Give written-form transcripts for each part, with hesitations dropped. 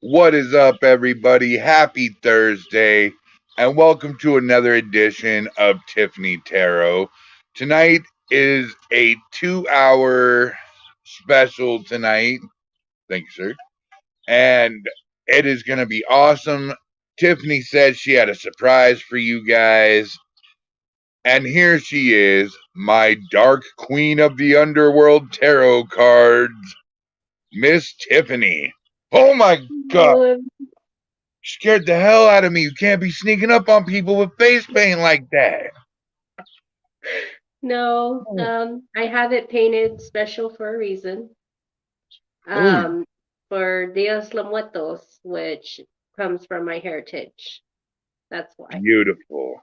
What is up, everybody? Happy Thursday, and welcome to another edition of Tiffany Tarot. Tonight is a 2-hour special tonight. Thank you, sir. And it is going to be awesome. Tiffany said she had a surprise for you guys. And here she is, my Dark Queen of the Underworld Tarot cards, Miss Tiffany. Oh my God. Scared the hell out of me. You can't be sneaking up on people with face paint like that. No, I have it painted special for a reason. For Dios los Muertos, which comes from my heritage. That's why. Beautiful.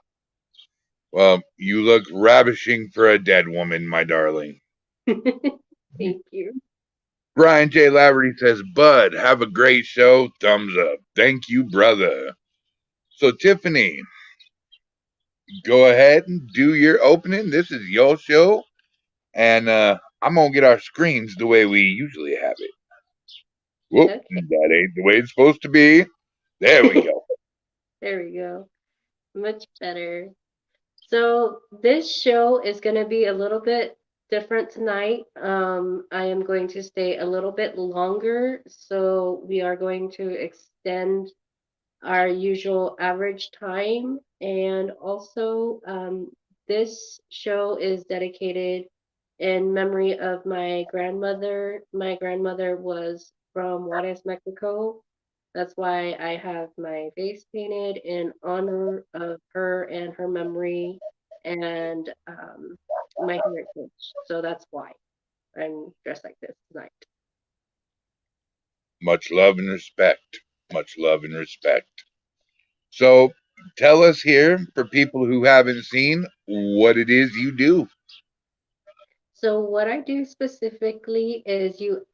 Well, you look ravishing for a dead woman, my darling. Thank you. Brian J. Laverty says, Bud, have a great show. Thumbs up. Thank you, brother. So, Tiffany, go ahead and do your opening. This is your show. And I'm going to get our screens the way we usually have it. Whoop, okay. That ain't the way it's supposed to be. There we go. There we go. Much better. So this show is going to be a little bit different tonight. I am going to stay a little bit longer. So we are going to extend our usual average time. And also, this show is dedicated in memory of my grandmother. My grandmother was from Juarez, Mexico. That's why I have my face painted in honor of her and her memory and my heritage. So that's why I'm dressed like this tonight. Much love and respect. Much love and respect. So tell us here, for people who haven't seen, what it is you do. So what I do specifically is you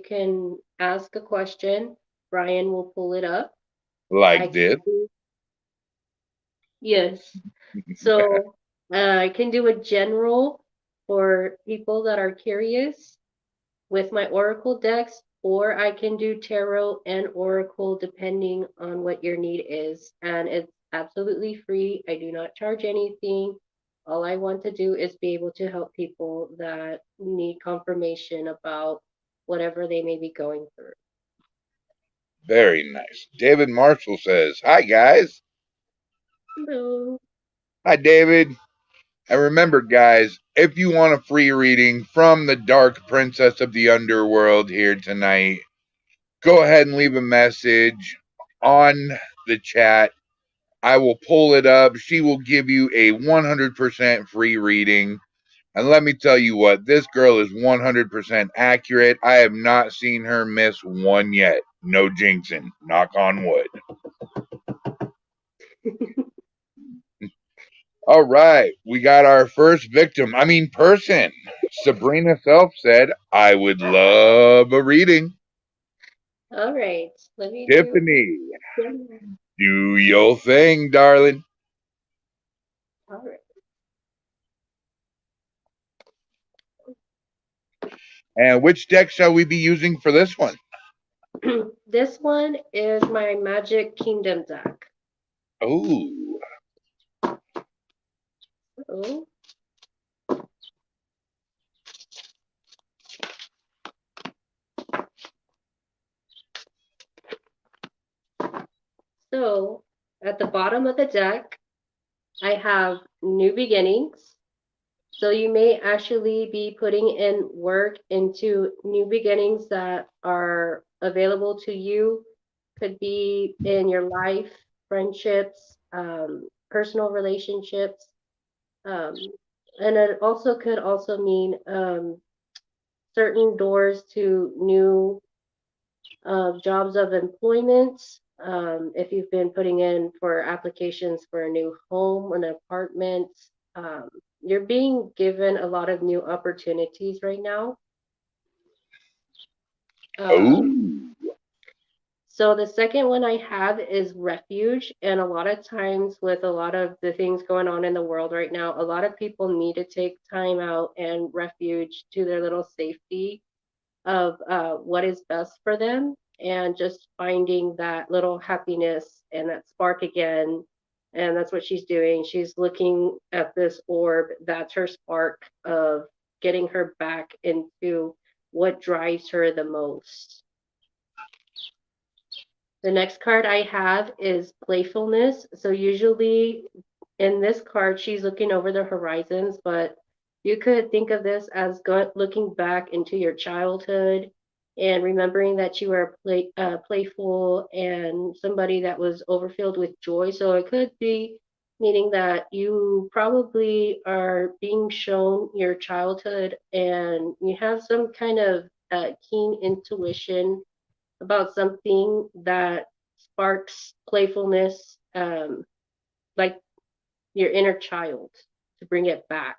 can ask a question. Brian will pull it up. Like this? Yes. So I can do a general for people that are curious with my oracle decks, or I can do tarot and oracle depending on what your need is. And it's absolutely free. I do not charge anything. All I want to do is be able to help people that need confirmation about whatever they may be going through. Very nice. David Marshall says, hi, guys. Hello. Hi, David. And remember, guys, if you want a free reading from the Dark Princess of the Underworld here tonight, go ahead and leave a message on the chat. I will pull it up. She will give you a 100% free reading. And let me tell you what, this girl is 100% accurate. I have not seen her miss one yet. No jinxing. Knock on wood. All right. We got our first person. Sabrina Self said, I would love a reading. All right. Let me Tiffany, do your thing, darling. All right. And which deck shall we be using for this one? This one is my Magic Kingdom deck. Oh. Oh. So at the bottom of the deck, I have new beginnings. So you may actually be putting in work into new beginnings that are available to you. Could be in your life, friendships, personal relationships, um, and it also could also mean certain doors to new jobs of employment. If you've been putting in for applications for a new home, an apartment, um, you're being given a lot of new opportunities right now. Oh, Um, so the second one I have is refuge, and a lot of times with a lot of the things going on in the world right now, a lot of people need to take time out and refuge to their little safety of what is best for them and just finding that little happiness and that spark again. And that's what she's doing. She's looking at this orb. That's her spark of getting her back into what drives her the most. The next card I have is Playfulness. So usually in this card, she's looking over the horizons, but you could think of this as looking back into your childhood and remembering that you were playful and somebody that was overfilled with joy. So it could be meaning that you probably are being shown your childhood and you have some kind of keen intuition about something that sparks playfulness, like your inner child, to bring it back.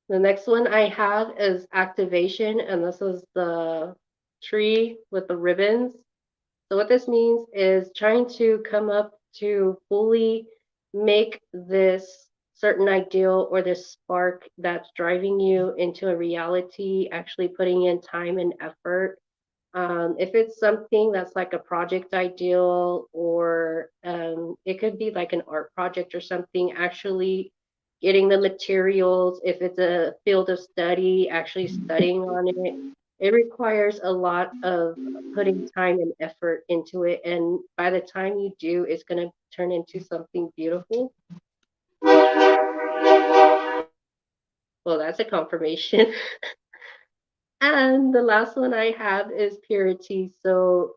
The next one I have is activation, and this is the tree with the ribbons. So, what this means is trying to come up to fully make this certain ideal or this spark that's driving you into a reality, actually putting in time and effort. If it's something that's like a project ideal, or it could be like an art project or something, actually getting the materials. If it's a field of study, actually studying on it, it requires a lot of putting time and effort into it. And by the time you do, it's going to turn into something beautiful. Well, that's a confirmation. And the last one I have is purity. So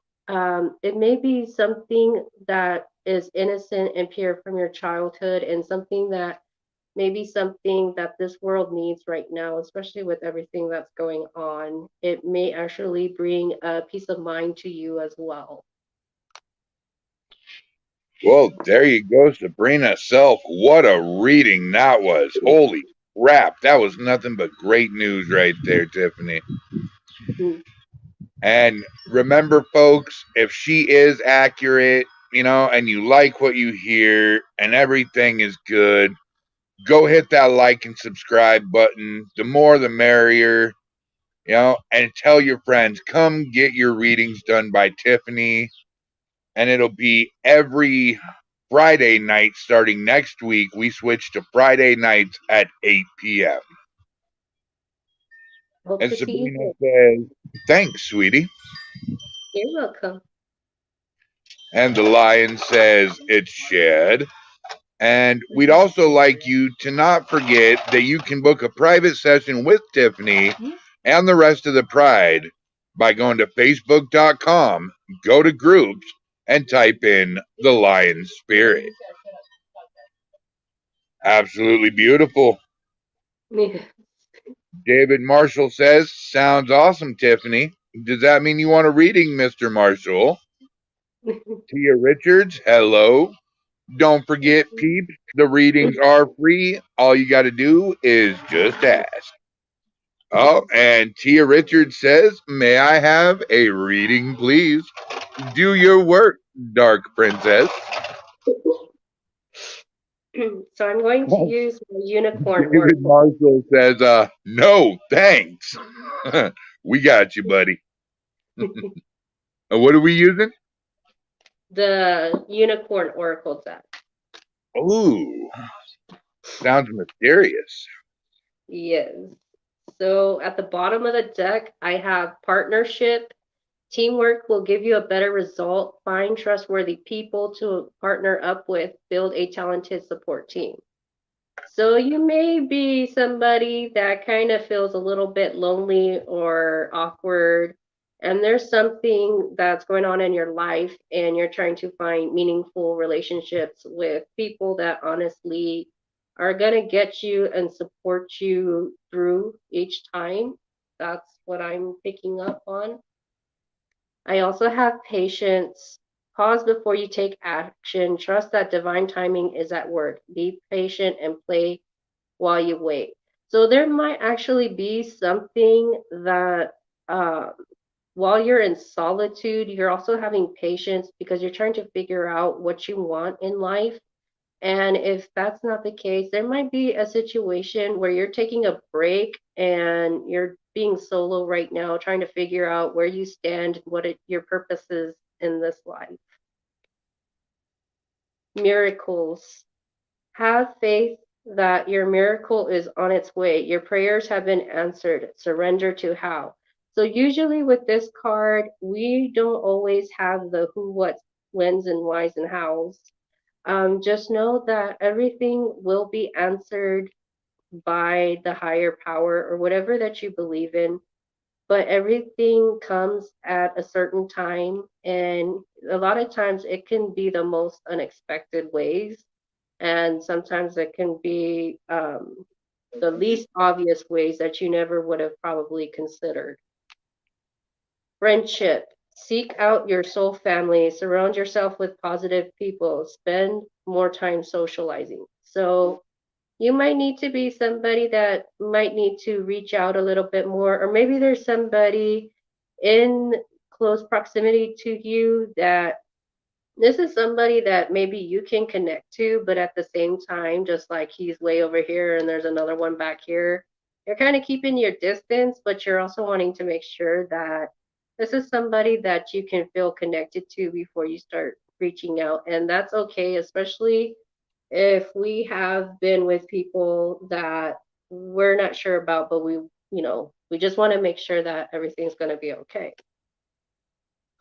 it may be something that is innocent and pure from your childhood, and something that maybe something that this world needs right now, especially with everything that's going on. It may actually bring a peace of mind to you as well. well, there you go, Sabrina Self. What a reading that was. Holy crap. That was nothing but great news right there, Tiffany. Mm. And remember, folks, if she is accurate, and you like what you hear and everything is good, go hit that like and subscribe button. The more, the merrier, and tell your friends, come get your readings done by Tiffany. And it'll be every Friday night starting next week. We switch to Friday nights at 8 p.m. Hope And to see you Sabrina there. says, thanks, sweetie. You're welcome. And the lion says, it's shed. And we'd also like you to not forget that you can book a private session with Tiffany and the rest of the Pride by going to facebook.com, go to groups, and type in the Lion Spirit. Absolutely beautiful. David Marshall says, sounds awesome, Tiffany. Does that mean you want a reading, Mr. Marshall? Tia Richards, hello. Don't forget, peeps, the readings are free. All you got to do is just ask. Oh, and Tia Richards says, may I have a reading, please? Do your work, Dark Princess. So I'm going to use my unicorn David oracle. Marshall says, no, thanks. We got you, buddy. What are we using? The unicorn oracle deck. Ooh, sounds mysterious. Yes. So at the bottom of the deck, I have partnership, Teamwork will give you a better result. Find trustworthy people to partner up with. Build a talented support team. So you may be somebody that kind of feels a little bit lonely or awkward, and there's something that's going on in your life, and you're trying to find meaningful relationships with people that honestly are going to get you and support you through each time. That's what I'm picking up on. I also have patience. Pause before you take action. Trust that divine timing is at work. Be patient and play while you wait. So there might actually be something that uh, while you're in solitude, you're also having patience because you're trying to figure out what you want in life. And if that's not the case, there might be a situation where you're taking a break and you're being solo right now, trying to figure out where you stand, your purpose is in this life. Miracles. Have faith that your miracle is on its way. Your prayers have been answered. Surrender to how. So, usually with this card, we don't always have the who, what, whens, and whys, and hows. Just know that everything will be answered by the higher power or whatever that you believe in. But everything comes at a certain time, and a lot of times it can be the most unexpected ways and sometimes it can be the least obvious ways that you never would have probably considered. Friendship. Seek out your soul family. Surround yourself with positive people. Spend more time socializing. So you might need to be somebody that might need to reach out a little bit more, or maybe there's somebody in close proximity to you that this is somebody that maybe you can connect to, but at the same time, just like he's way over here and there's another one back here, you're kind of keeping your distance, but you're also wanting to make sure that this is somebody that you can feel connected to before you start reaching out. And that's okay, especially if we have been with people that we're not sure about, but we just want to make sure that everything's going to be okay.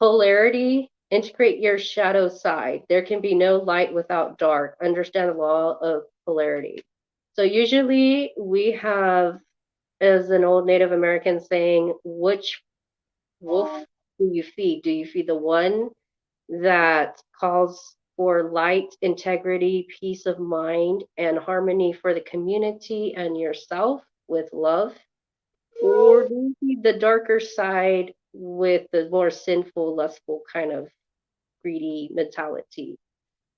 Polarity, integrate your shadow side. There can be no light without dark. Understand the law of polarity. So usually we have, as an old Native American saying, which wolf do you feed? Do you feed the one that calls for light, integrity, peace of mind, and harmony for the community and yourself with love? Or do you see the darker side with the more sinful, lustful kind of greedy mentality?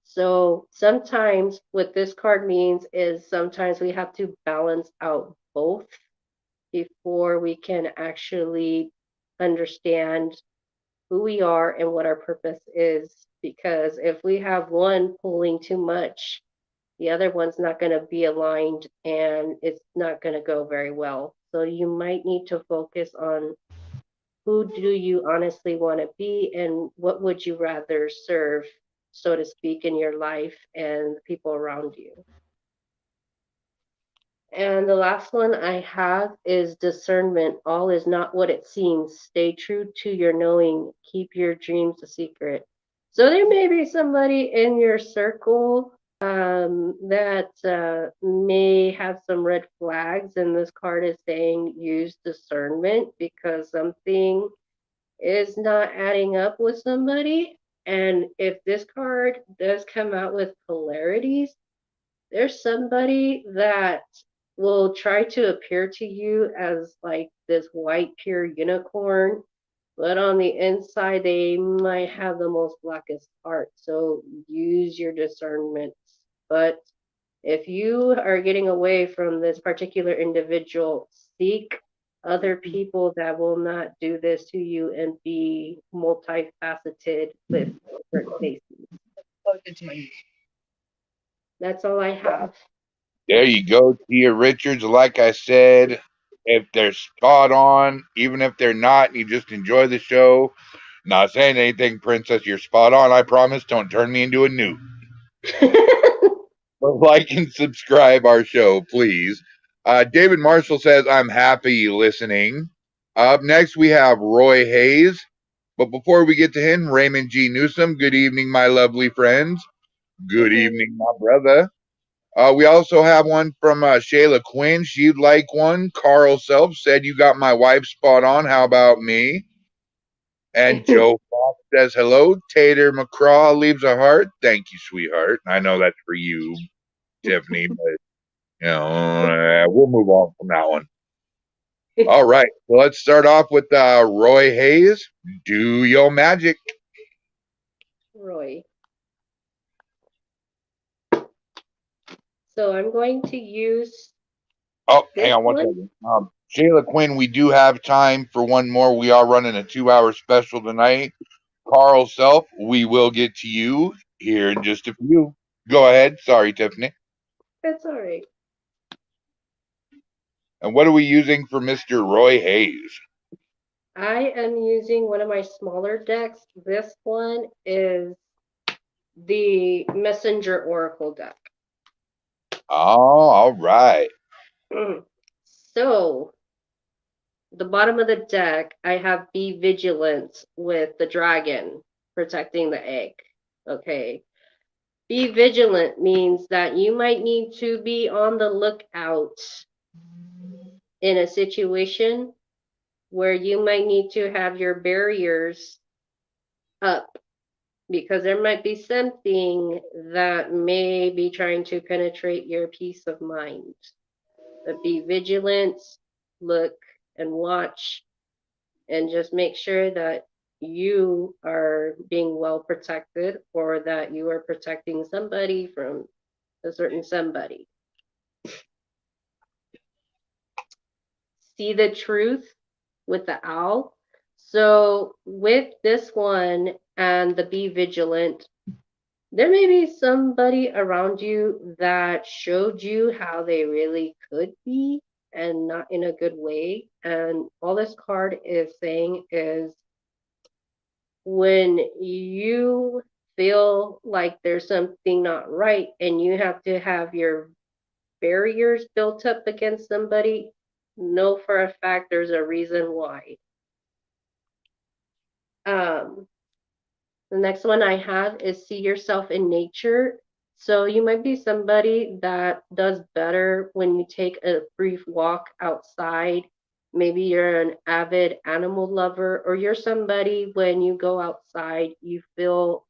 So sometimes what this card means is sometimes we have to balance out both before we can actually understand who we are and what our purpose is. Because if we have one pulling too much, the other one's not going to be aligned and it's not going to go very well. So you might need to focus on who do you honestly want to be and what would you rather serve, so to speak, in your life and the people around you. And the last one I have is discernment. All is not what it seems. Stay true to your knowing. Keep your dreams a secret. So there may be somebody in your circle that may have some red flags, and this card is saying use discernment because something is not adding up with somebody. And if this card does come out with polarities, there's somebody that will try to appear to you as like this white pure unicorn, but on the inside they might have the most blackest heart. So use your discernment. But if you are getting away from this particular individual, seek other people that will not do this to you and be multifaceted with different faces. That's all I have. There you go, Tia Richards. Like I said, if they're spot on, even if they're not, and you just enjoy the show. Not saying anything, Princess. You're spot on. I promise. Don't turn me into a newt. But like and subscribe our show, please. David Marshall says, I'm happy listening. Up next, we have Roy Hayes. But before we get to him, Raymond G. Newsom, good evening, my lovely friends. Good Okay. evening, my brother. We also have one from Shayla Quinn. She'd like one. Carl Self said, "You got my wife spot on. How about me?" And Joe Fox says, "Hello." Tater McCraw leaves a heart. Thank you, sweetheart. I know that's for you, Tiffany, but we'll move on from that one. All right. So let's start off with Roy Hayes. Do your magic. Roy. So I'm going to use Oh, hang this on one one. second. Shayla Quinn, we do have time for one more. We are running a 2 hour special tonight. Carl Self, we will get to you here in just a few. Go ahead. Sorry, Tiffany. That's all right. And what are we using for Mr. Roy Hayes? I am using one of my smaller decks. This one is the Messenger Oracle deck. Oh, all right. So, the bottom of the deck, I have Be Vigilant with the dragon protecting the egg. Okay. Be vigilant means that you might need to be on the lookout in a situation where you might need to have your barriers up because there might be something that may be trying to penetrate your peace of mind. But be vigilant, look and watch, and just make sure that you are being well protected or that you are protecting somebody from a certain somebody. See the truth with the owl. So, with this one and the be vigilant, there may be somebody around you that showed you how they really could be and not in a good way. And all this card is saying is when you feel like there's something not right and you have to have your barriers built up against somebody, know for a fact there's a reason why. Um, The next one I have is see yourself in nature. So you might be somebody that does better when you take a brief walk outside. Maybe you're an avid animal lover, or you're somebody when you go outside, you feel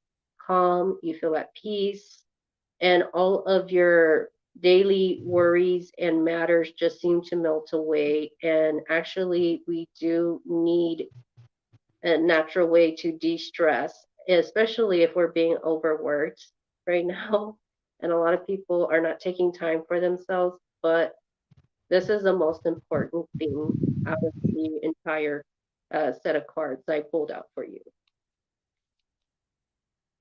calm, you feel at peace, and all of your daily worries and matters just seem to melt away. And actually, we do need a natural way to de-stress, especially if we're being overworked right now. And a lot of people are not taking time for themselves, but this is the most important thing out of the entire set of cards I pulled out for you.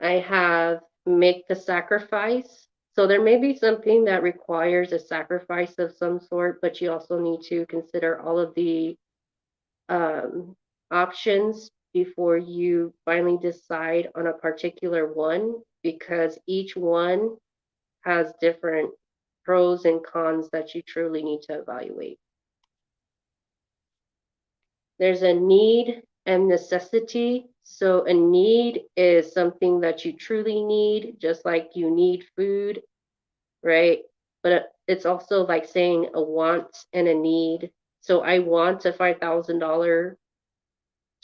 I have make the sacrifice. So there may be something that requires a sacrifice of some sort, but you also need to consider all of the um, options before you finally decide on a particular one because each one has different pros and cons that you truly need to evaluate. There's a need and necessity. So, a need is something that you truly need, just like you need food, right? But it's also like saying a want and a need. So, I want a $5,000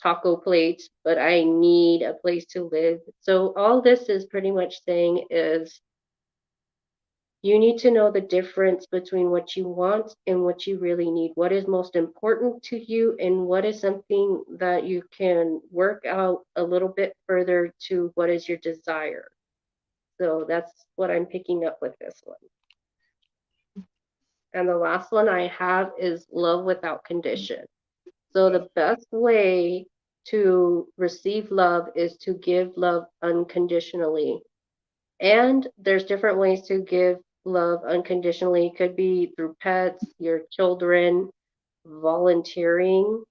taco plate, but I need a place to live. So all this is pretty much saying is you need to know the difference between what you want and what you really need. What is most important to you and what is something that you can work out a little bit further to what is your desire. So that's what I'm picking up with this one. And the last one I have is love without condition. So the best way to receive love is to give love unconditionally. And there's different ways to give love unconditionally. It could be through pets, your children, volunteering,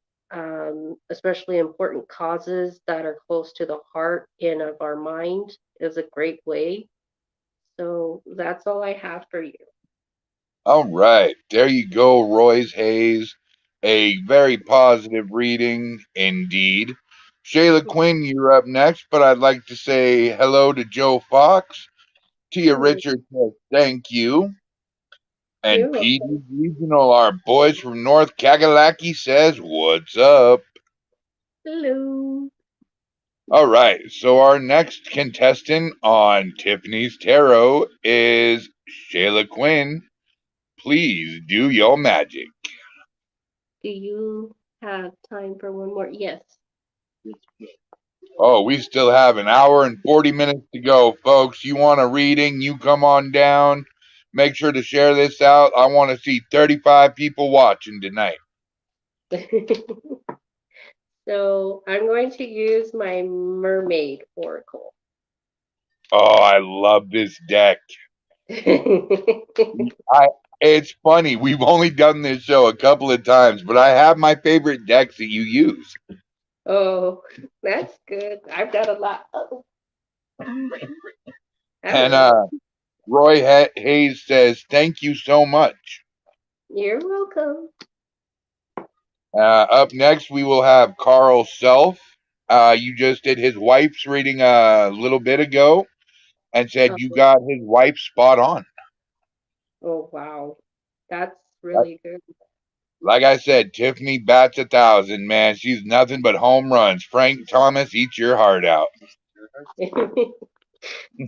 especially important causes that are close to the heart and of our mind is a great way. So that's all I have for you. All right. There you go, Royce Hayes. A very positive reading indeed. Shayla Quinn, you're up next, but I'd like to say hello to Joe Fox. Tia Hmm, Richards says thank you. And you're PD welcome. Regional, our boys from North Kakalaki, says what's up. Hello. All right, so our next contestant on Tiffany's Tarot is Shayla Quinn. Please do your magic. Do you have time for one more? Yes. Oh, we still have an hour and 40 minutes to go, folks. You want a reading? You come on down. Make sure to share this out. I want to see 35 people watching tonight. So I'm going to use my mermaid oracle. Oh, I love this deck. I it's funny. We've only done this show a couple of times, but I have my favorite decks that you use. Oh, that's good. I've got a lot. Oh, And hello. Roy Hayes says, "Thank you so much." You're welcome. Up next, we will have Carl Self. You just did his wife's reading a little bit ago and said you Oh, got his wife spot on. oh, wow. That's Like, really good. like I said, Tiffany bats 1,000, man. She's nothing but home runs. Frank Thomas eats your heart out.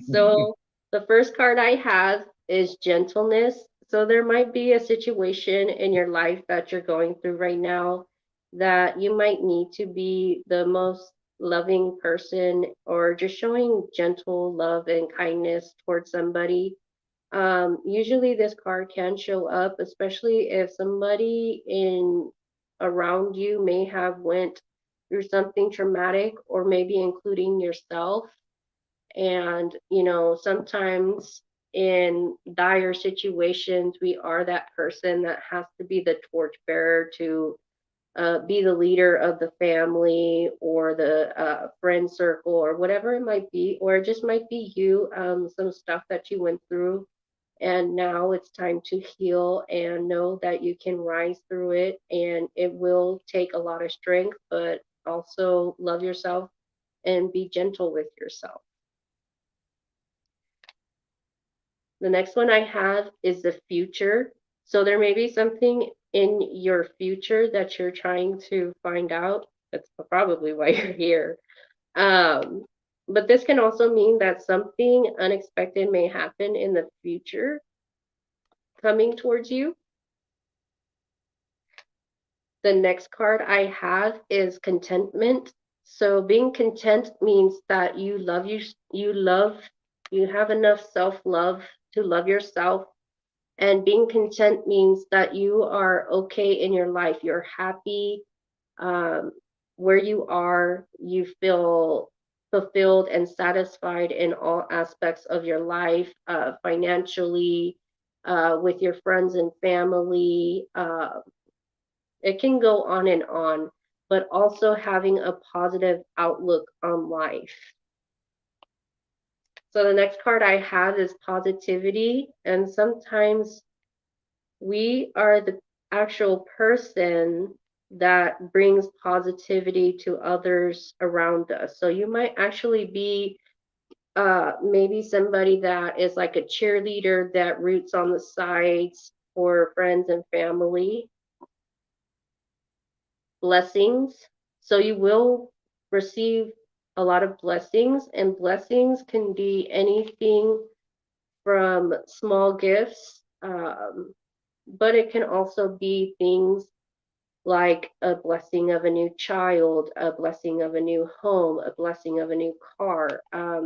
So the first card I have is gentleness. So there might be a situation in your life that you're going through right now that you might need to be the most loving person or just showing gentle love and kindness towards somebody. Usually this card can show up, especially if somebody in around you may have went through something traumatic or maybe including yourself. And, sometimes in dire situations, we are that person that has to be the torchbearer to be the leader of the family or the friend circle or whatever it might be, or it just might be you, some stuff that you went through. And now it's time to heal and know that you can rise through it. And it will take a lot of strength, but also love yourself and be gentle with yourself. The next one I have is the future. So there may be something in your future that you're trying to find out. That's probably why you're here. Um, but this can also mean that something unexpected may happen in the future coming towards you. The next card I have is contentment. So being content means that you have enough self-love to love yourself. And being content means that you are okay in your life. You're happy um, where you are. You feel fulfilled and satisfied in all aspects of your life, financially, with your friends and family. It can go on, but also having a positive outlook on life. So the next card I have is positivity. And sometimes we are the actual person that brings positivity to others around us. So you might actually be maybe somebody that is like a cheerleader that roots on the sides for friends and family. Blessings. So you will receive a lot of blessings, and blessings can be anything from small gifts, but it can also be things like a blessing of a new child, a blessing of a new home, a blessing of a new car.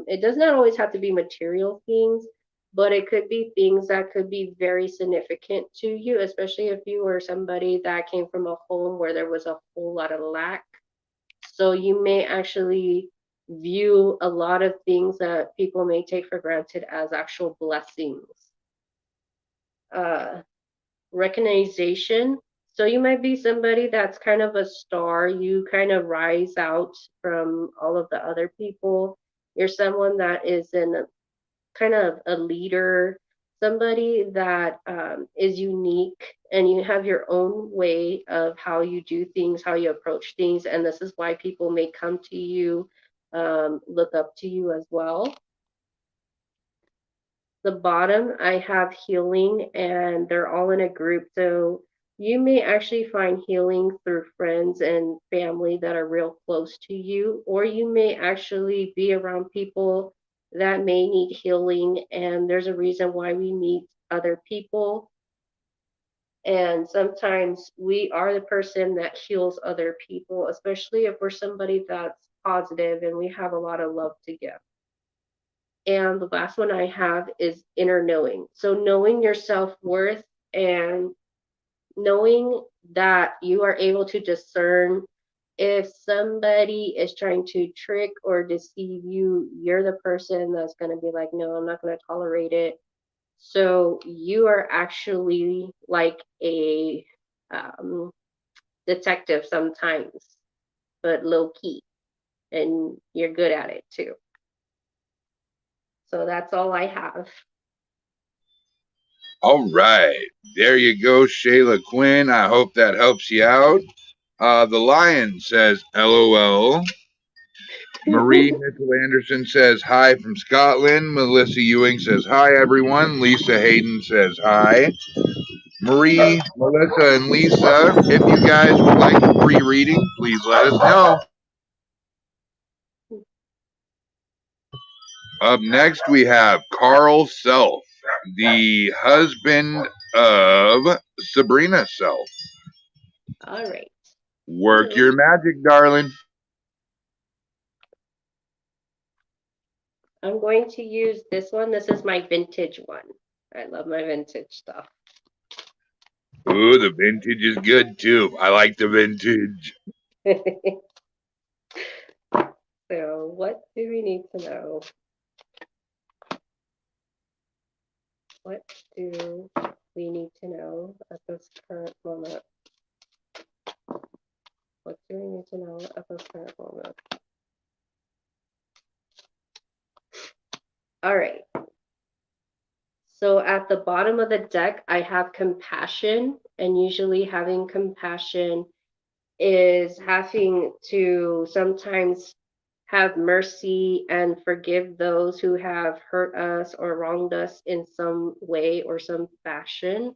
It does not always have to be material things, but it could be things that could be very significant to you, especially if you were somebody that came from a home where there was a whole lot of lack. So you may actually view a lot of things that people may take for granted as actual blessings. Uh, Recognition. So you might be somebody that's kind of a star. You kind of rise out from all of the other people. You're someone that is in a, kind of a leader, somebody that is unique, and you have your own way of how you do things, how you approach things, and this is why people may come to you, look up to you as well. The bottom, I have healing, and they're all in a group. So you may actually find healing through friends and family that are real close to you, or you may actually be around people that may need healing. And there's a reason why we meet other people. And sometimes we are the person that heals other people, especially if we're somebody that's positive and we have a lot of love to give. And the last one I have is inner knowing. So knowing your self-worth and knowing that you are able to discern if somebody is trying to trick or deceive you, you're the person that's going to be like, no, I'm not going to tolerate it. So you are actually like a detective sometimes, but low key, and you're good at it too. So that's all I have. All right. There you go, Shayla Quinn. I hope that helps you out. The Lion says, LOL. Marie Mitchell Anderson says, hi from Scotland. Melissa Ewing says, hi, everyone. Lisa Hayden says, hi. Marie, Melissa, and Lisa, if you guys would like a free reading, please let us know. Up next, we have Carl Self, the husband of Sabrina Self. All right. Work So your magic, darling. I'm going to use this one. This is my vintage one. I love my vintage stuff. Ooh, the vintage is good too. I like the vintage. So, what do we need to know? What do we need to know at this current moment? What do we need to know at this current moment? All right. So at the bottom of the deck, I have compassion, and usually having compassion is having to sometimes have mercy and forgive those who have hurt us or wronged us in some way or some fashion.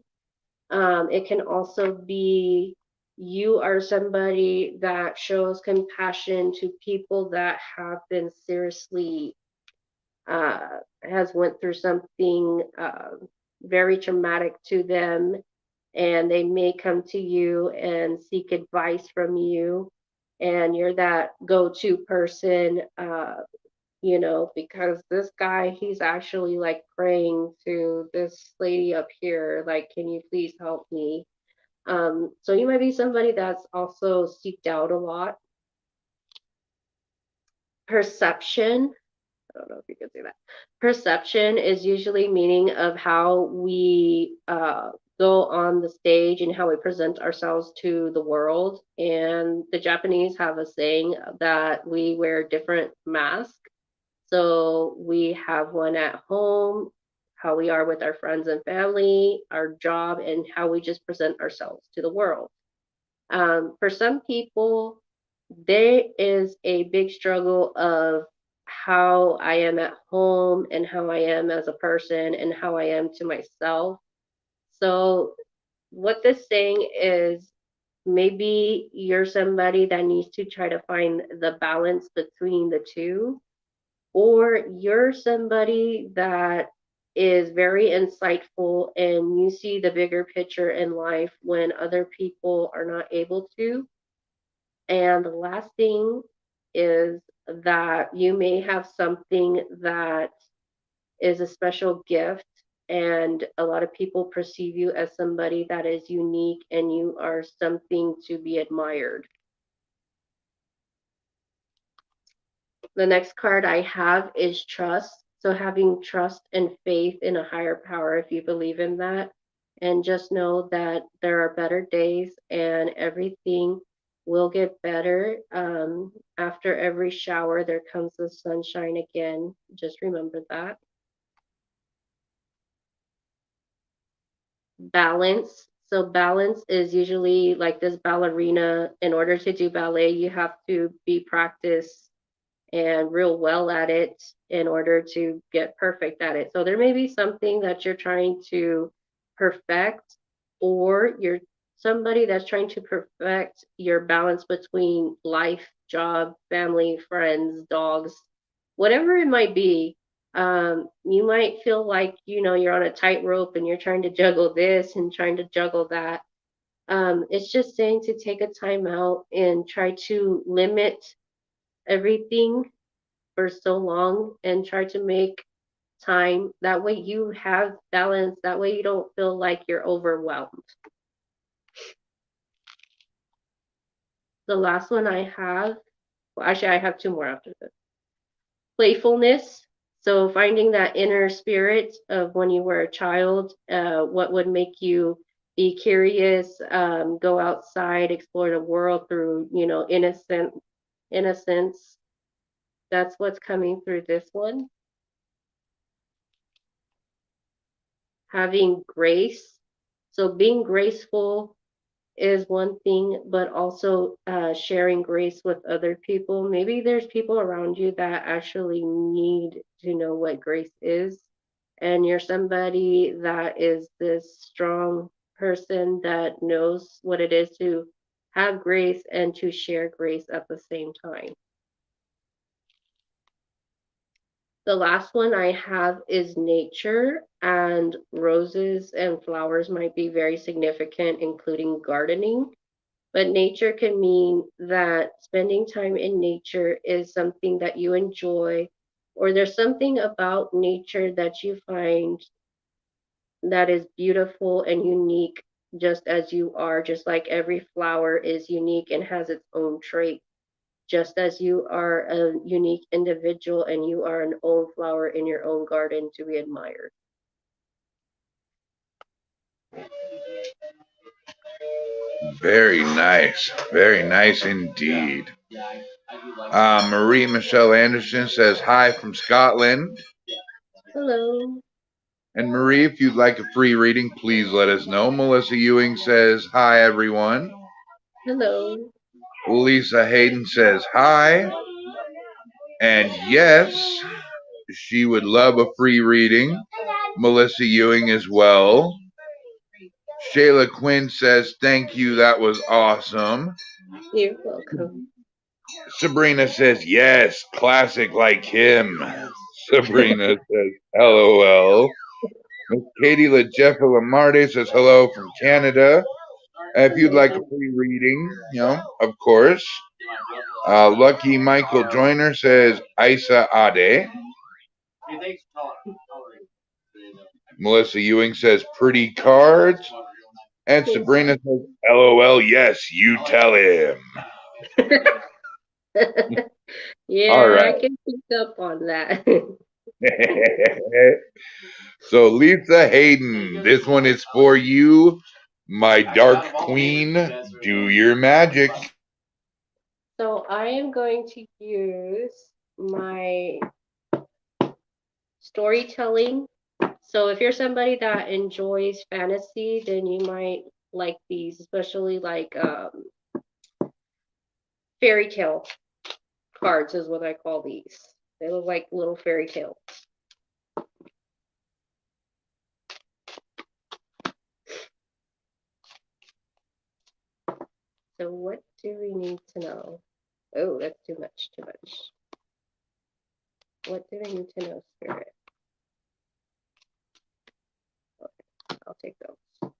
It can also be you are somebody that shows compassion to people that have been seriously has went through something very traumatic to them, and they may come to you and seek advice from you, and you're that go-to person, because this guy, he's actually like praying to this lady up here, like, can you please help me? So you might be somebody that's also seeked out a lot. Perception, I don't know if you can say that. Perception is usually meaning of how we go on the stage and how we present ourselves to the world. And the Japanese have a saying that we wear different masks. So we have one at home, how we are with our friends and family, our job, and how we just present ourselves to the world. For some people, there is a big struggle of how I am at home and how I am as a person and how I am to myself. So, what this saying is, maybe you're somebody that needs to try to find the balance between the two, or you're somebody that is very insightful and you see the bigger picture in life when other people are not able to. And the last thing is that you may have something that is a special gift, and a lot of people perceive you as somebody that is unique and you are something to be admired. The next card I have is trust. So having trust and faith in a higher power, if you believe in that, and just know that there are better days and everything will get better. After every shower, there comes the sunshine again. Just remember that. balance. So balance is usually like this ballerina. In order to do ballet, you have to be practiced and real well at it in order to get perfect at it. So there may be something that you're trying to perfect, or you're somebody that's trying to perfect your balance between life, job, family, friends, dogs, whatever it might be. You might feel like you're on a tightrope and you're trying to juggle this and trying to juggle that. It's just saying to take a time out and try to limit everything for so long and try to make time. That way you have balance. That way you don't feel like you're overwhelmed. The last one I have, well, actually, I have two more after this. Playfulness. So finding that inner spirit of when you were a child, what would make you be curious, go outside, explore the world through, innocence. That's what's coming through this one. Having grace. So being graceful is one thing, but also sharing grace with other people. Maybe there's people around you that actually need to know what grace is, and you're somebody that is this strong person that knows what it is to have grace and to share grace at the same time. The last one I have is nature, and roses and flowers might be very significant, including gardening. But nature can mean that spending time in nature is something that you enjoy, or there's something about nature that you find that is beautiful and unique, just as you are, just like every flower is unique and has its own trait, just as you are a unique individual and you are an own flower in your own garden to be admired. Very nice. Very nice indeed. Marie Michelle Anderson says hi from Scotland. Hello. And Marie, if you'd like a free reading, please let us know. Melissa Ewing says hi, everyone. Hello. Lisa Hayden says hi. And yes, she would love a free reading. Melissa Ewing as well. Shayla Quinn says thank you, that was awesome. You're welcome. Sabrina says yes, classic like him. Sabrina says LOL. Miss Katie LaJeffa Lamarde says hello from Canada. If you'd like a Hello. free reading, of course. Lucky Michael Joyner says Isa Ade. Melissa Ewing says pretty cards. And Thank Sabrina says LOL, yes, you tell him. All Yeah, I right. can pick up on that. So, Lisa Hayden, this one is for you, my dark queen. Do your magic. So I am going to use my storytelling. So if you're somebody that enjoys fantasy, then you might like these, especially like fairy tale cards is what I call these. They look like little fairy tales. So what do we need to know? Oh, that's too much, too much. What do I need to know, Spirit? Okay, I'll take those.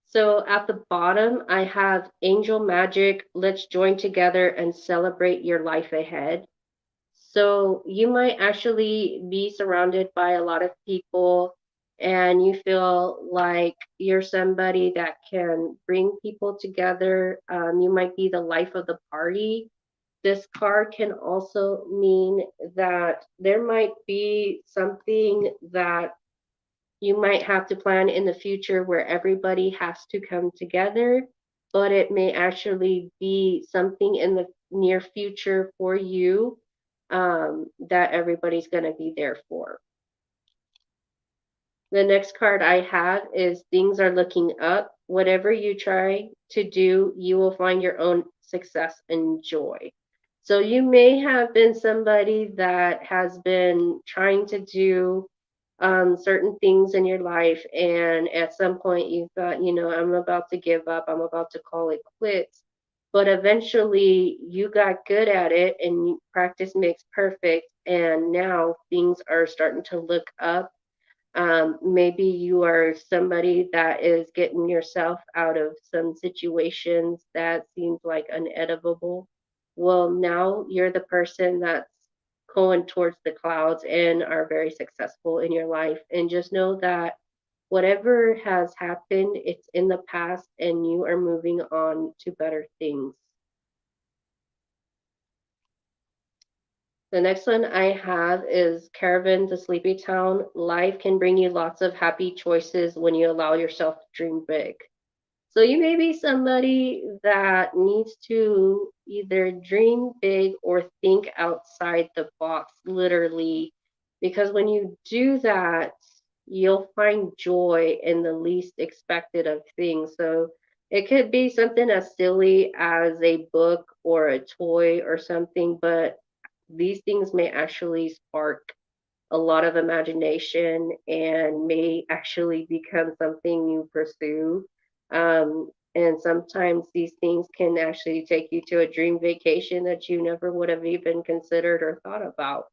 So at the bottom, I have Angel Magic. Let's join together and celebrate your life ahead. So you might actually be surrounded by a lot of people and you feel like you're somebody that can bring people together. You might be the life of the party. This card can also mean that there might be something that you might have to plan in the future where everybody has to come together, but it may actually be something in the near future for you that everybody's going to be there for. The next card I have is things are looking up. Whatever you try to do, you will find your own success and joy. So you may have been somebody that has been trying to do certain things in your life, and at some point you thought, I'm about to give up, I'm about to call it quits. But eventually you got good at it, and practice makes perfect, and now things are starting to look up. Maybe you are somebody that is getting yourself out of some situations that seems like unedible. Well, now you're the person that's going towards the clouds and are very successful in your life. And just know that whatever has happened, it's in the past and you are moving on to better things. The next one I have is Caravan to Sleepy Town. Life can bring you lots of happy choices when you allow yourself to dream big. So you may be somebody that needs to either dream big or think outside the box, literally, because when you do that, you'll find joy in the least expected of things. So it could be something as silly as a book or a toy or something, but these things may actually spark a lot of imagination and may actually become something you pursue. And sometimes these things can actually take you to a dream vacation that you never would have even considered or thought about.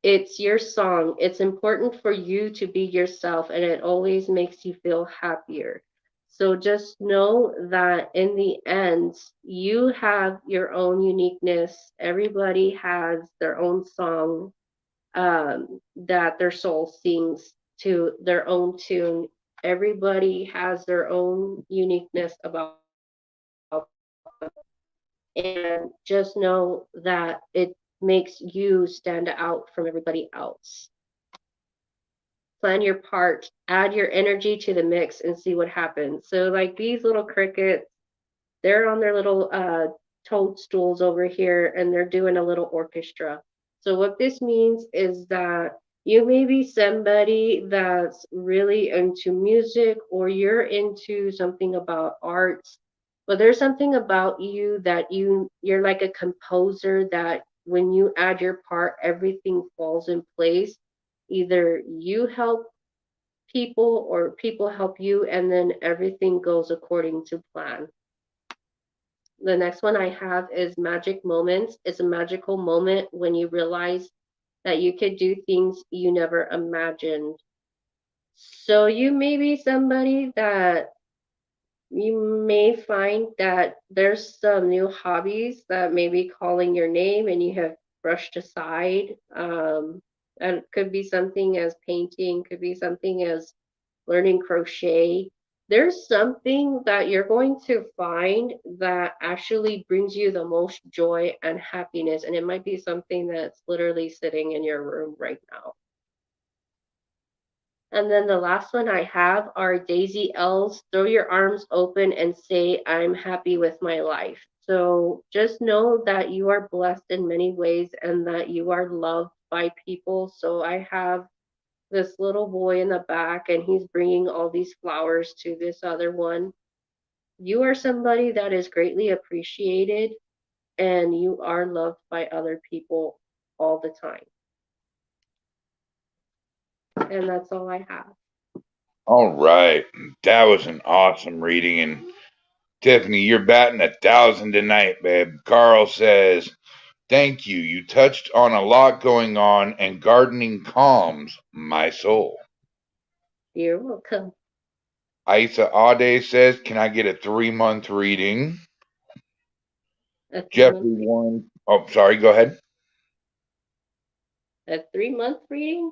It's your song. It's important for you to be yourself, and it always makes you feel happier. So just know that in the end, you have your own uniqueness. Everybody has their own song that their soul sings to their own tune. Everybody has their own uniqueness about them. And just know that it makes you stand out from everybody else. Plan your part, add your energy to the mix, and see what happens. So, like these little crickets, they're on their little toadstools over here and they're doing a little orchestra. So, what this means is that you may be somebody that's really into music or you're into something about arts, but there's something about you that you're like a composer that when you add your part, everything falls in place. Either you help people or people help you, and then everything goes according to plan. The next one I have is magic moments. It's a magical moment when you realize that you could do things you never imagined. So you may be somebody that you may find that there's some new hobbies that may be calling your name and you have brushed aside. And it could be something as painting, could be something as learning crochet. There's something that you're going to find that actually brings you the most joy and happiness. And it might be something that's literally sitting in your room right now. And then the last one I have are Daisy L's. Throw your arms open and say, I'm happy with my life. So just know that you are blessed in many ways and that you are loved by people. So I have this little boy in the back and he's bringing all these flowers to this other one. You are somebody that is greatly appreciated and you are loved by other people all the time. And that's all I have. All right. That was an awesome reading. And Tiffany, you're batting 1,000 tonight, babe. Carl says, thank you. You touched on a lot going on, and gardening calms my soul. You're welcome. Isa Ade says, can I get a 3-month reading? A Jeffrey 3 month Warren. Oh, sorry. Go ahead. a 3 month reading?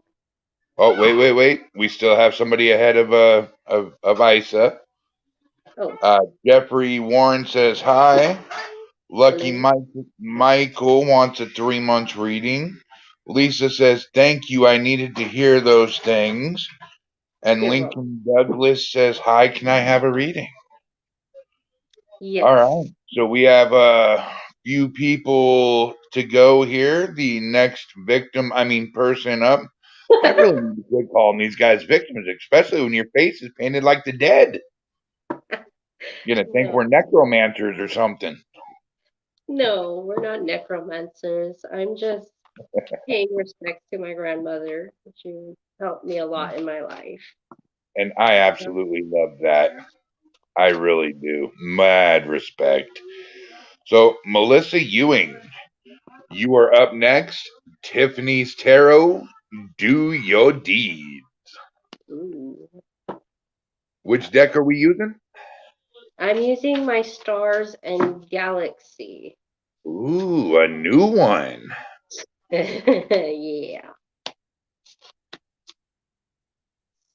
Oh, wait. We still have somebody ahead of Isa. Oh, Jeffrey Warren says hi. Lucky hello. Michael wants a 3 months reading. Lisa says, thank you. I needed to hear those things. And You're welcome. Lincoln Douglas says, hi. Can I have a reading? All Yes. right. So we have few people to go here. The next person up. I really need to quit calling these guys victims, especially when your face is painted like the dead. You're gonna think No, we're necromancers or something. no, we're not necromancers. I'm just paying respect to my grandmother. She helped me a lot in my life. And I absolutely love that. I really do. Mad respect. So, Melissa Ewing, you are up next. Tiffany's Tarot, do your deed. Ooh. Which deck are we using? I'm using my stars and galaxy. Ooh, a new one. Yeah.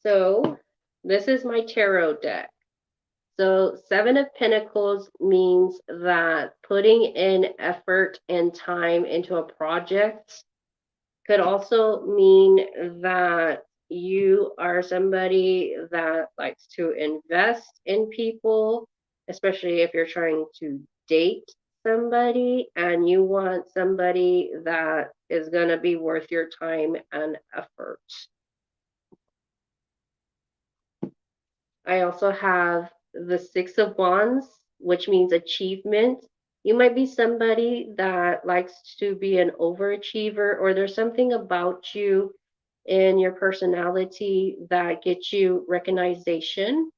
So this is my tarot deck. So Seven of Pentacles means that putting in effort and time into a project could also mean that you are somebody that likes to invest in people, especially if you're trying to date somebody and you want somebody that is going to be worth your time and effort. I also have the Six of Wands, which means achievement. You might be somebody that likes to be an overachiever, or there's something about you in your personality that gets you recognition.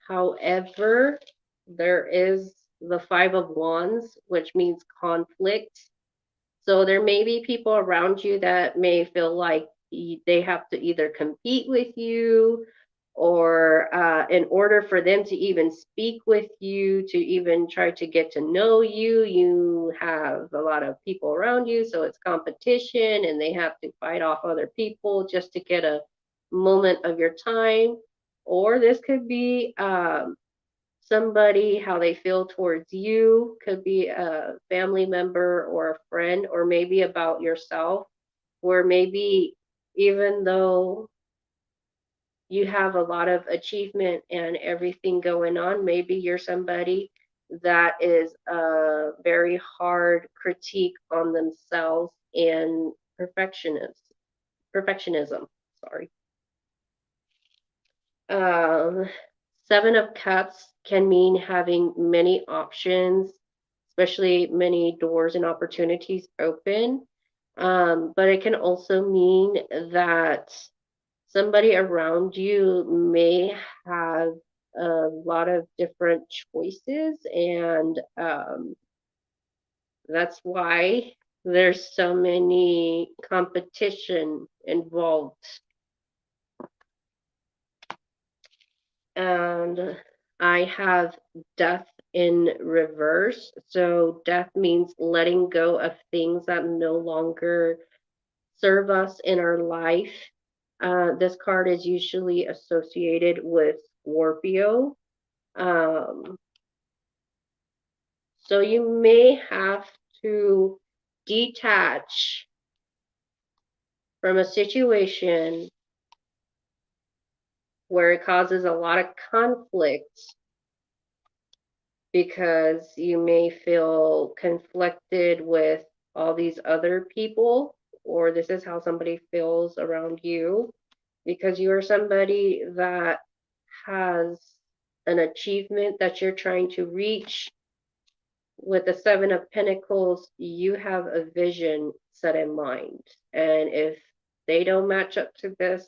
However, there is the Five of Wands, which means conflict. So there may be people around you that may feel like they have to either compete with you, or in order for them to even speak with you, to even try to get to know you, you have a lot of people around you. So it's competition and they have to fight off other people just to get a moment of your time. Or this could be somebody, how they feel towards you, could be a family member or a friend, or maybe about yourself, where maybe even though you have a lot of achievement and everything going on, maybe you're somebody that is a very hard critique on themselves and perfectionism, sorry. Um, Seven of Cups can mean having many options, especially many doors and opportunities open. But it can also mean that somebody around you may have a lot of different choices, and that's why there's so many competition involved. And I have death in reverse. So death means letting go of things that no longer serve us in our life. This card is usually associated with Scorpio. Um, so you may have to detach from a situation where it causes a lot of conflict, because you may feel conflicted with all these other people, or this is how somebody feels around you, because you are somebody that has an achievement that you're trying to reach. With the Seven of Pentacles, you have a vision set in mind. And if they don't match up to this,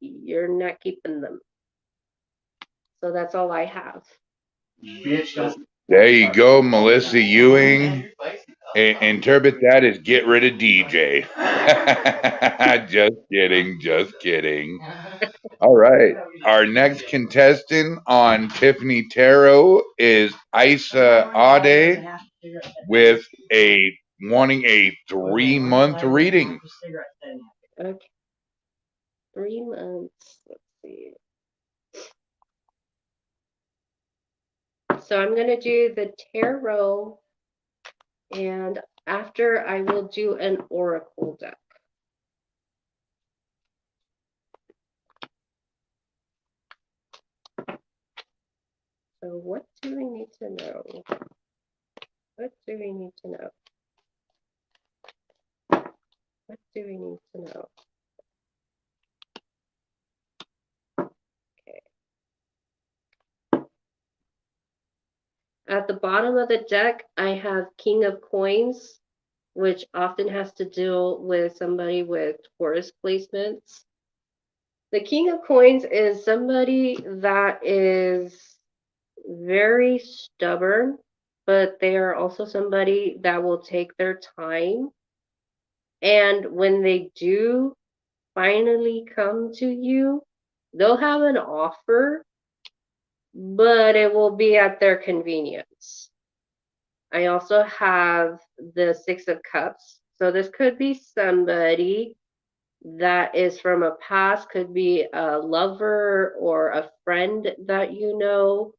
you're not keeping them. So that's all I have. There you go, Melissa Ewing. Interpret that as get rid of DJ. Just kidding, just kidding. All right. Our next contestant on Tiffany Tarot is Isa Ade with a wanting a 3-month reading. Okay, 3 months. Let's see. So I'm going to do the tarot, and after I will do an oracle deck. So what do I need to know? What do we need to know? What do we need to know? Okay. At the bottom of the deck, I have King of Coins, which often has to deal with somebody with Taurus placements. The King of Coins is somebody that is very stubborn, but they are also somebody that will take their time. And when they do finally come to you, they'll have an offer, but it will be at their convenience. I also have the Six of Cups. So this could be somebody that is from a past, could be a lover or a friend that you know.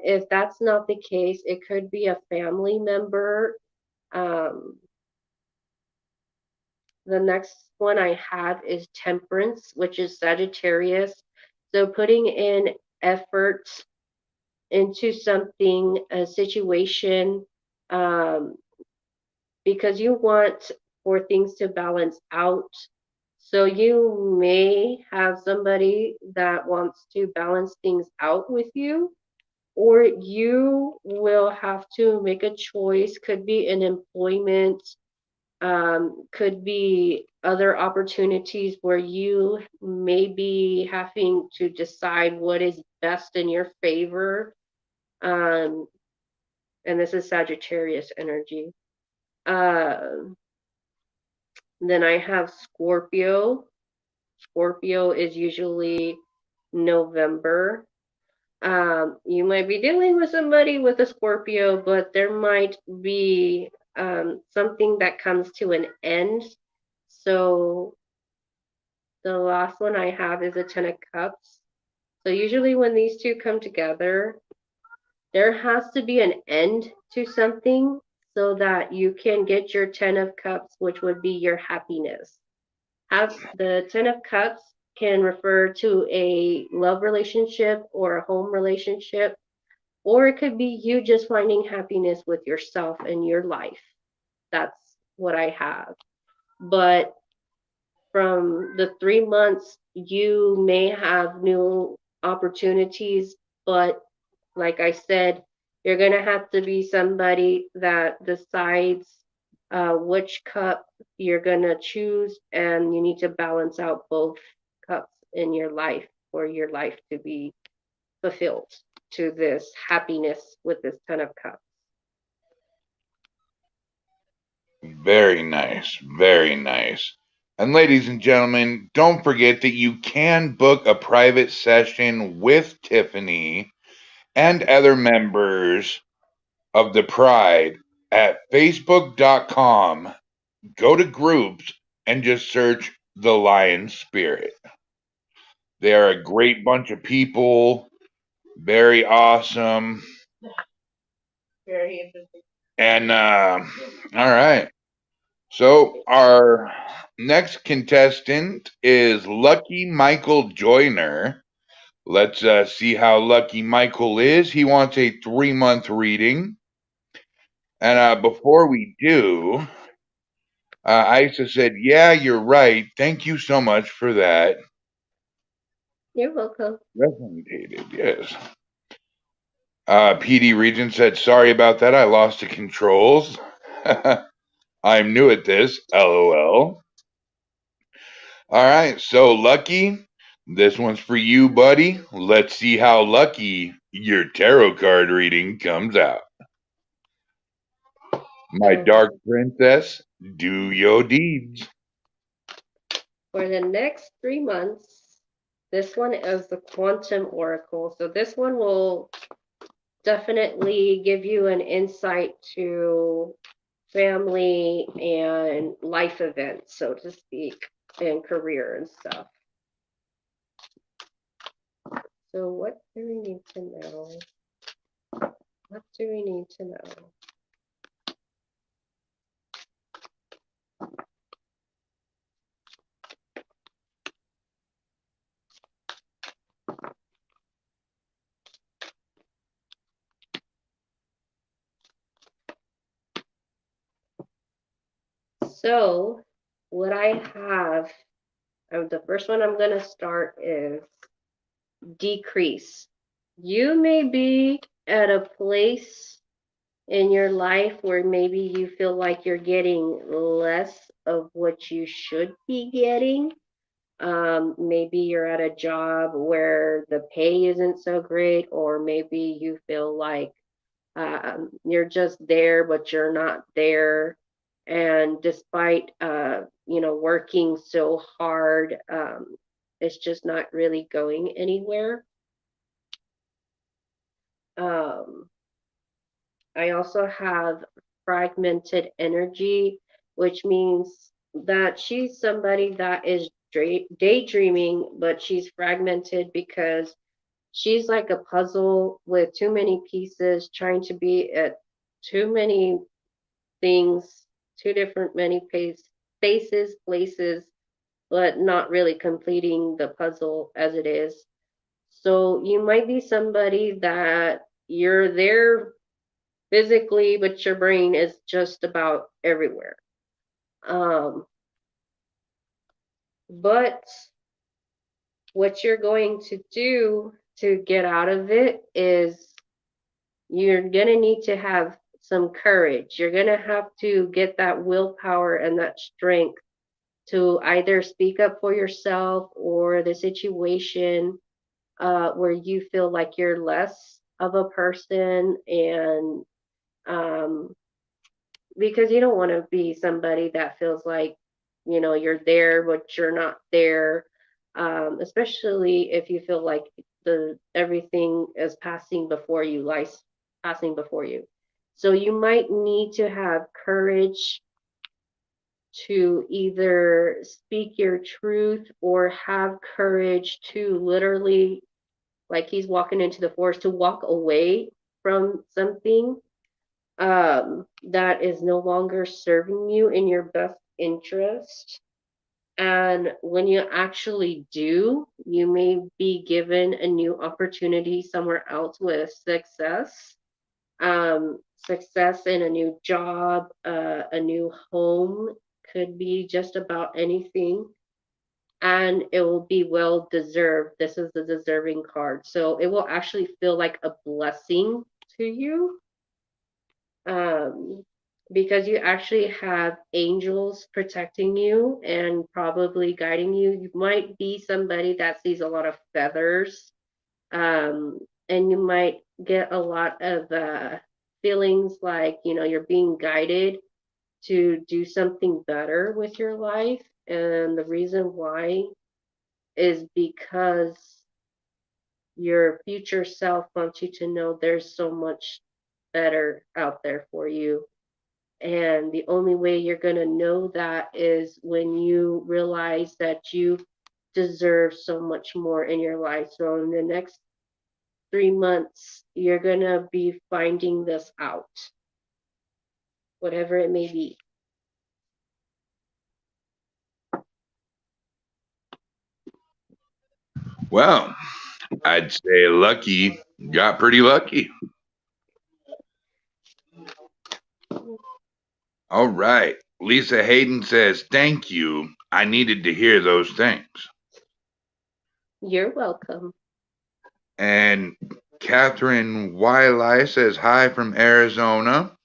If that's not the case, it could be a family member. Um, the next one I have is Temperance, which is Sagittarius. So putting in effort into something, a situation, um, because you want for things to balance out. So you may have somebody that wants to balance things out with you, or you will have to make a choice. Could be an employment, could be other opportunities where you may be having to decide what is best in your favor. Um, and this is Sagittarius energy. Um, then I have Scorpio. Scorpio is usually November. You might be dealing with somebody with a Scorpio, but there might be something that comes to an end. So the last one I have is a Ten of Cups. So usually when these two come together, there has to be an end to something so that you can get your Ten of Cups, which would be your happiness. Have the Ten of Cups can refer to a love relationship or a home relationship, or it could be you just finding happiness with yourself and your life. That's what I have. But from the 3 months, you may have new opportunities, but like I said, you're going to have to be somebody that decides which cup you're going to choose, and you need to balance out both cups in your life for your life to be fulfilled to this happiness with this Ten of Cups. Very nice. Very nice. And ladies and gentlemen, don't forget that you can book a private session with Tiffany and other members of the Pride at facebook.com. Go to groups and just search the Lion Spirit. They are a great bunch of people, very awesome. Very interesting. And all right. So our next contestant is Lucky Michael Joyner. Let's see how lucky Michael is. He wants a 3-month reading. And before we do, Isa said, "Yeah, you're right. Thank you so much for that." You're welcome. Resonated, yes. PD Regent said, "Sorry about that. I lost the controls. I'm new at this. LOL." All right, so Lucky, this one's for you, buddy. Let's see how lucky your tarot card reading comes out. My So dark princess, do your deeds. for the next 3 months, this one is the Quantum Oracle. So this one will definitely give you an insight to family and life events, so to speak, and career and stuff. So what do we need to know? What do we need to know? So, what I have, the first one I'm going to start is decrease. You may be at a place in your life where maybe you feel like you're getting less of what you should be getting. Maybe you're at a job where the pay isn't so great, or maybe you feel like you're just there, but you're not there. And despite, working so hard, it's just not really going anywhere. Um, I also have fragmented energy, which means that she's somebody that is daydreaming, but she's fragmented because she's like a puzzle with too many pieces, trying to be at too many things, two different many spaces, places, but not really completing the puzzle as it is. So you might be somebody that you're there physically, but your brain is just about everywhere. Um, but what you're going to do to get out of it is you're going to need to have some courage. You're going to have to get that willpower and that strength to either speak up for yourself or the situation where you feel like you're less of a person, and um, because you don't want to be somebody that feels like, you're there but you're not there, especially if you feel like the everything is passing before you, life's passing before you. So you might need to have courage to either speak your truth or have courage to literally, like he's walking into the forest, to walk away from something that is no longer serving you in your best interest. And when you actually do, you may be given a new opportunity somewhere else with success. Success in a new job, a new home, could be just about anything. And it will be well deserved. This is the deserving card. So it will actually feel like a blessing to you, um, because you actually have angels protecting you and probably guiding you. You might be somebody that sees a lot of feathers, um, and you might get a lot of feelings like, you're being guided to do something better with your life. And the reason why is because your future self wants you to know there's so much better out there for you. And the only way you're going to know that is when you realize that you deserve so much more in your life. So in the next 3 months, you're going to be finding this out, whatever it may be. Well, I'd say lucky got pretty lucky. All right. Lisa Hayden says, "Thank you. I needed to hear those things." You're welcome. And Catherine Wiley says, "Hi from Arizona."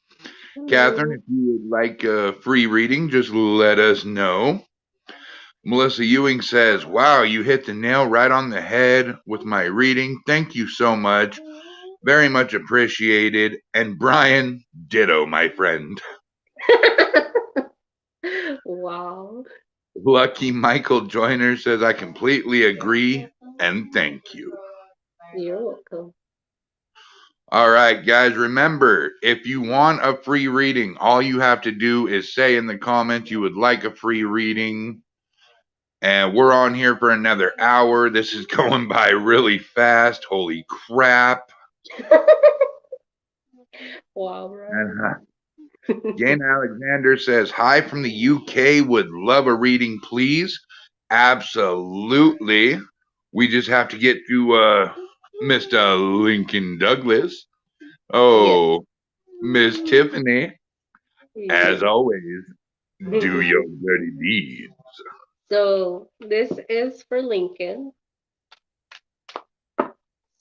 Catherine, Hello. if you would like a free reading, just let us know. Melissa Ewing says, "Wow, you hit the nail right on the head with my reading. Thank you so much. Very much appreciated." And Brian, ditto, my friend. Wow. Lucky Michael Joyner says, "I completely agree and thank you." You're welcome. All right, guys, remember, if you want a free reading, all you have to do is say in the comments you would like a free reading. And we're on here for another hour. This is going by really fast. Holy crap. Wow, And right. Jane Alexander says, "Hi from the UK. Would love a reading, please." Absolutely. We just have to get to Mr. Lincoln Douglas. Yes. Oh, Miss Tiffany, as Yes. always. Do your dirty deeds. So this is for Lincoln.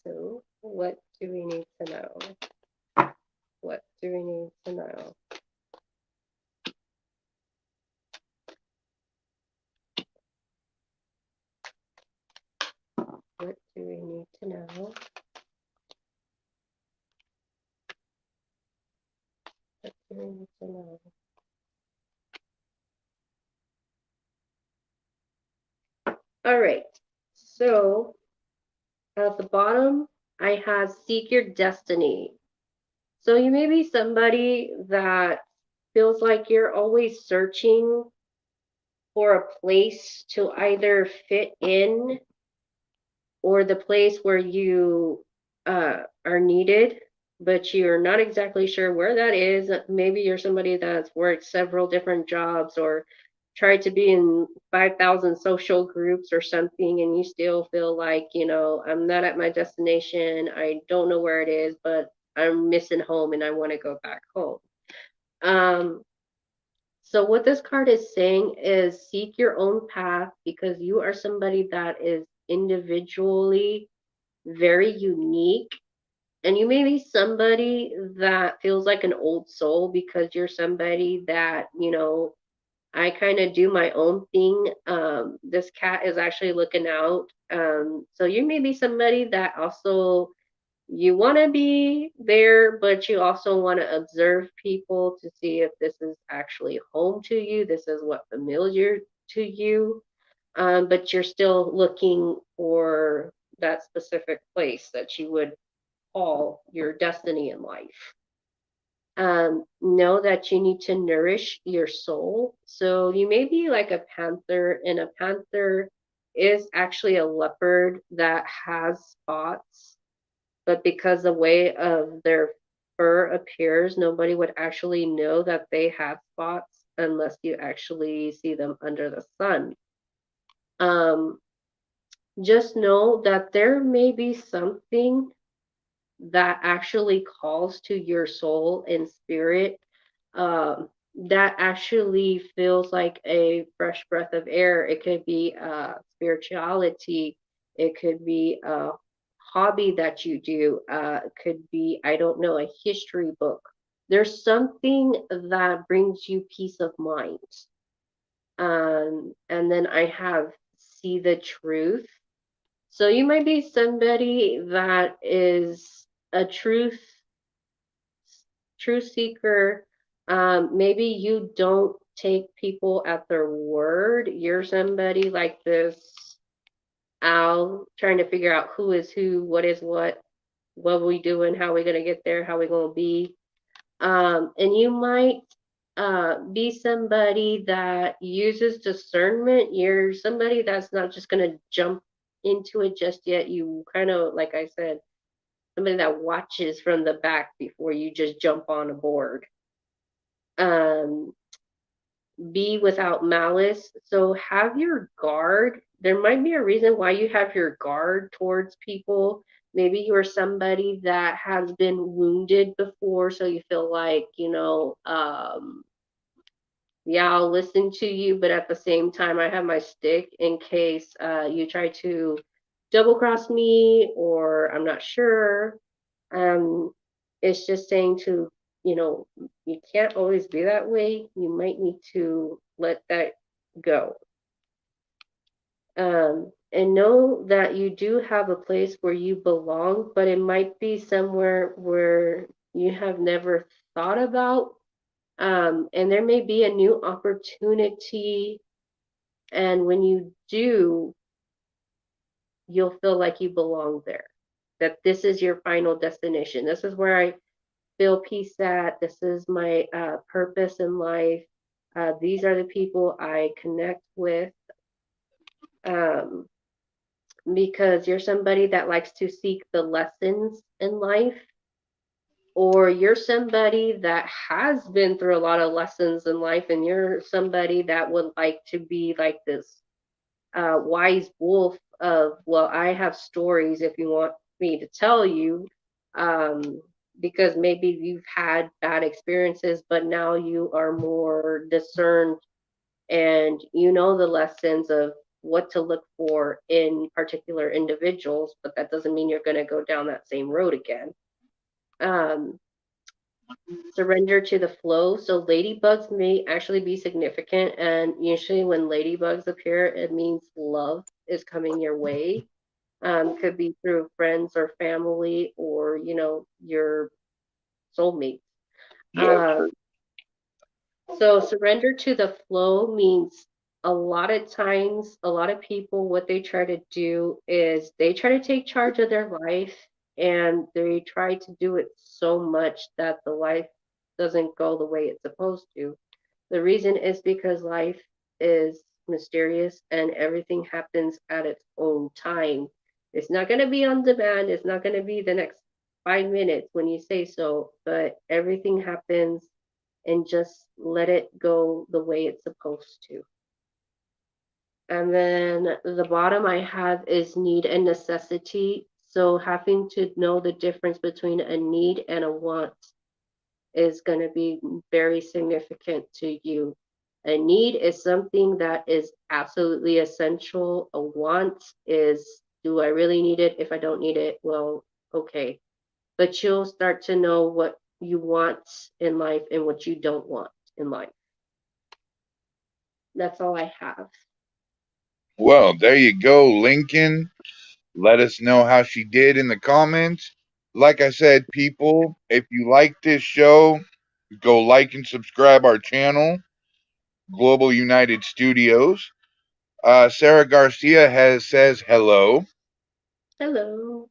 So what do we need to know? What do we need to know? What do we need to know? What do we need to know? All right. So at the bottom, I have seek your destiny. So you may be somebody that feels like you're always searching for a place to either fit in or the place where you are needed, but you're not exactly sure where that is. Maybe you're somebody that's worked several different jobs or tried to be in 5,000 social groups or something, and you still feel like, I'm not at my destination. I don't know where it is, but I'm missing home and I want to go back home. Um, so what this card is saying is seek your own path because you are somebody that is individually very unique. And you may be somebody that feels like an old soul because you're somebody that, I kind of do my own thing. This cat is actually looking out. So you may be somebody that also you want to be there, but you also want to observe people to see if this is actually home to you. This is what familiar to you. But you're still looking for that specific place that you would call your destiny in life. Know that you need to nourish your soul. So you may be like a panther, and a panther is actually a leopard that has spots, but because the way of their fur appears, nobody would actually know that they have spots unless you actually see them under the sun. Um, just know that there may be something that actually calls to your soul and spirit, that actually feels like a fresh breath of air. It could be spirituality, it could be a hobby that you do, it could be, I don't know, a history book. There's something that brings you peace of mind. And then I have see the truth. So you might be somebody that is a truth seeker. Maybe you don't take people at their word. You're somebody like this owl trying to figure out who is who, what is what we doing, how we gonna get there, how we gonna be. And you might be somebody that uses discernment. You're somebody that's not just gonna jump into it just yet. You kind of, like I said, somebody that watches from the back before you just jump on a board. Um, be without malice. So have your guard. There might be a reason why you have your guard towards people. Maybe you're somebody that has been wounded before, so you feel like, yeah, I'll listen to you, but at the same time, I have my stick in case you try to double cross me or I'm not sure. Um, it's just saying to, you can't always be that way. You might need to let that go. And know that you do have a place where you belong, but it might be somewhere where you have never thought about. And there may be a new opportunity. And when you do, you'll feel like you belong there, that this is your final destination. This is where I feel peace at. This is my purpose in life. These are the people I connect with, um, because you're somebody that likes to seek the lessons in life, or you're somebody that has been through a lot of lessons in life, and you're somebody that would like to be like this wise wolf of, well, I have stories if you want me to tell you, um, because maybe you've had bad experiences, but now you are more discerned and you know the lessons of what to look for in particular individuals, but that doesn't mean you're going to go down that same road again. Um, Surrender to the flow. So ladybugs may actually be significant, and usually when ladybugs appear, it means love is coming your way. Could be through friends or family, or your soulmate. Yes. Um, so surrender to the flow means a lot of times, a lot of people, what they try to do is they try to take charge of their life, and they try to do it so much that the life doesn't go the way it's supposed to. The reason is because life is mysterious and everything happens at its own time. It's not going to be on demand, it's not going to be the next 5 minutes when you say so, but everything happens, and just let it go the way it's supposed to. And then the bottom I have is need and necessity. So having to know the difference between a need and a want is going to be very significant to you. A need is something that is absolutely essential. A want is, do I really need it? If I don't need it, well, okay. But you'll start to know what you want in life and what you don't want in life. That's all I have. Well, there you go, Lincoln. Let us know how she did in the comments. Like I said, people, if you like this show, go like and subscribe our channel, Global United Studios. Sarah Garcia says hello. Hello.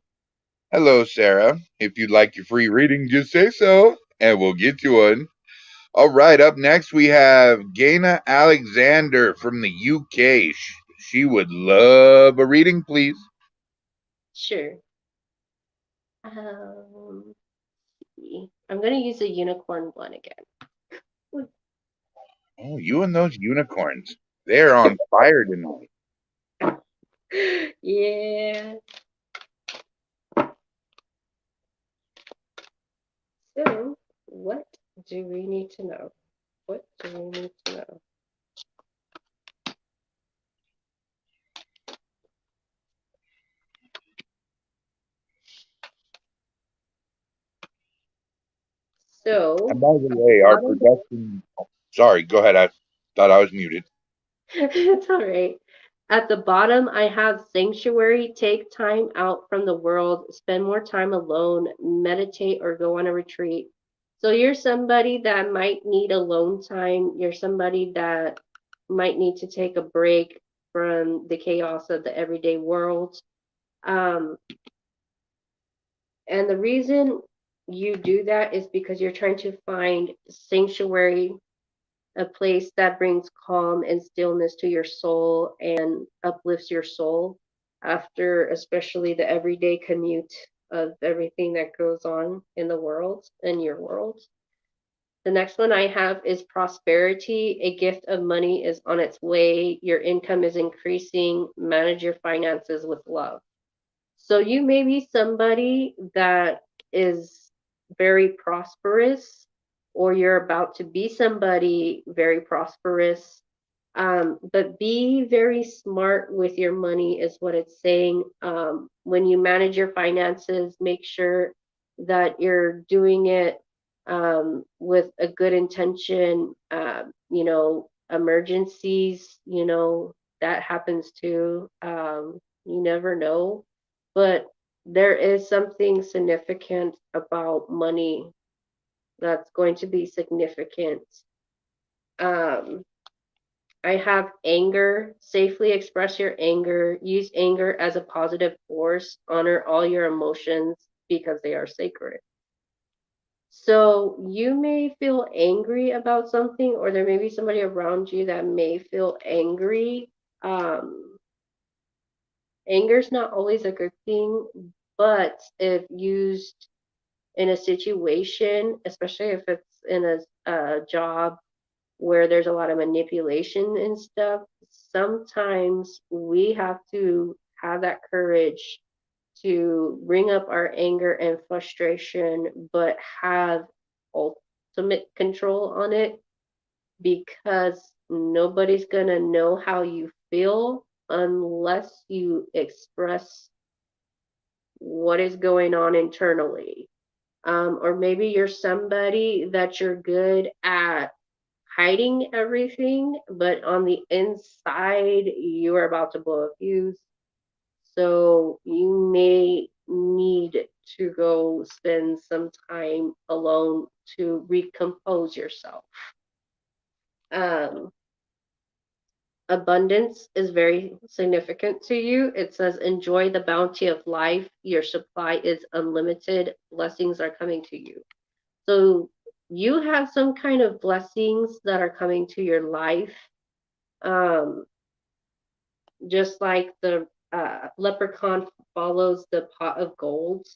Hello, Sarah. If you'd like your free reading, just say so, and we'll get you one. All right, up next we have Gaina Alexander from the UK. She would love a reading, please. Sure. I'm going to use a unicorn one again. Oh, you and those unicorns. They're on fire tonight. Yeah. So, what do we need to know? What do we need to know? And So, by the at the way, our bottom, production. Sorry, go ahead. I thought I was muted. it's all right. At the bottom, I have sanctuary. Take time out from the world. Spend more time alone. Meditate or go on a retreat. So you're somebody that might need alone time. You're somebody that might need to take a break from the chaos of the everyday world. Um, and the reason you do that is because you're trying to find sanctuary, a place that brings calm and stillness to your soul and uplifts your soul after, especially the everyday commute of everything that goes on in the world, in your world. The next one I have is prosperity. A gift of money is on its way. Your income is increasing. Manage your finances with love. So you may be somebody that is very prosperous, or you're about to be somebody very prosperous. But be very smart with your money, is what it's saying. When you manage your finances, make sure that you're doing it with a good intention. Emergencies, that happens too. You never know, but there is something significant about money that's going to be significant. Um, I have anger. Safely express your anger. Use anger as a positive force. Honor all your emotions because they are sacred. So you may feel angry about something, or there may be somebody around you that may feel angry. Um, Anger is not always a good thing, but if used in a situation, especially if it's in a job where there's a lot of manipulation and stuff, sometimes we have to have that courage to bring up our anger and frustration, but have ultimate control on it, because Nobody's gonna know how you feel unless you express what is going on internally. Or maybe you're somebody that you're good at hiding everything, but on the inside, you are about to blow a fuse. So you may need to go spend some time alone to recompose yourself. Um, Abundance is very significant to you. It says, enjoy the bounty of life. Your supply is unlimited. Blessings are coming to you. So you have some kind of blessings that are coming to your life. Um, just like the leprechaun follows the pot of gold,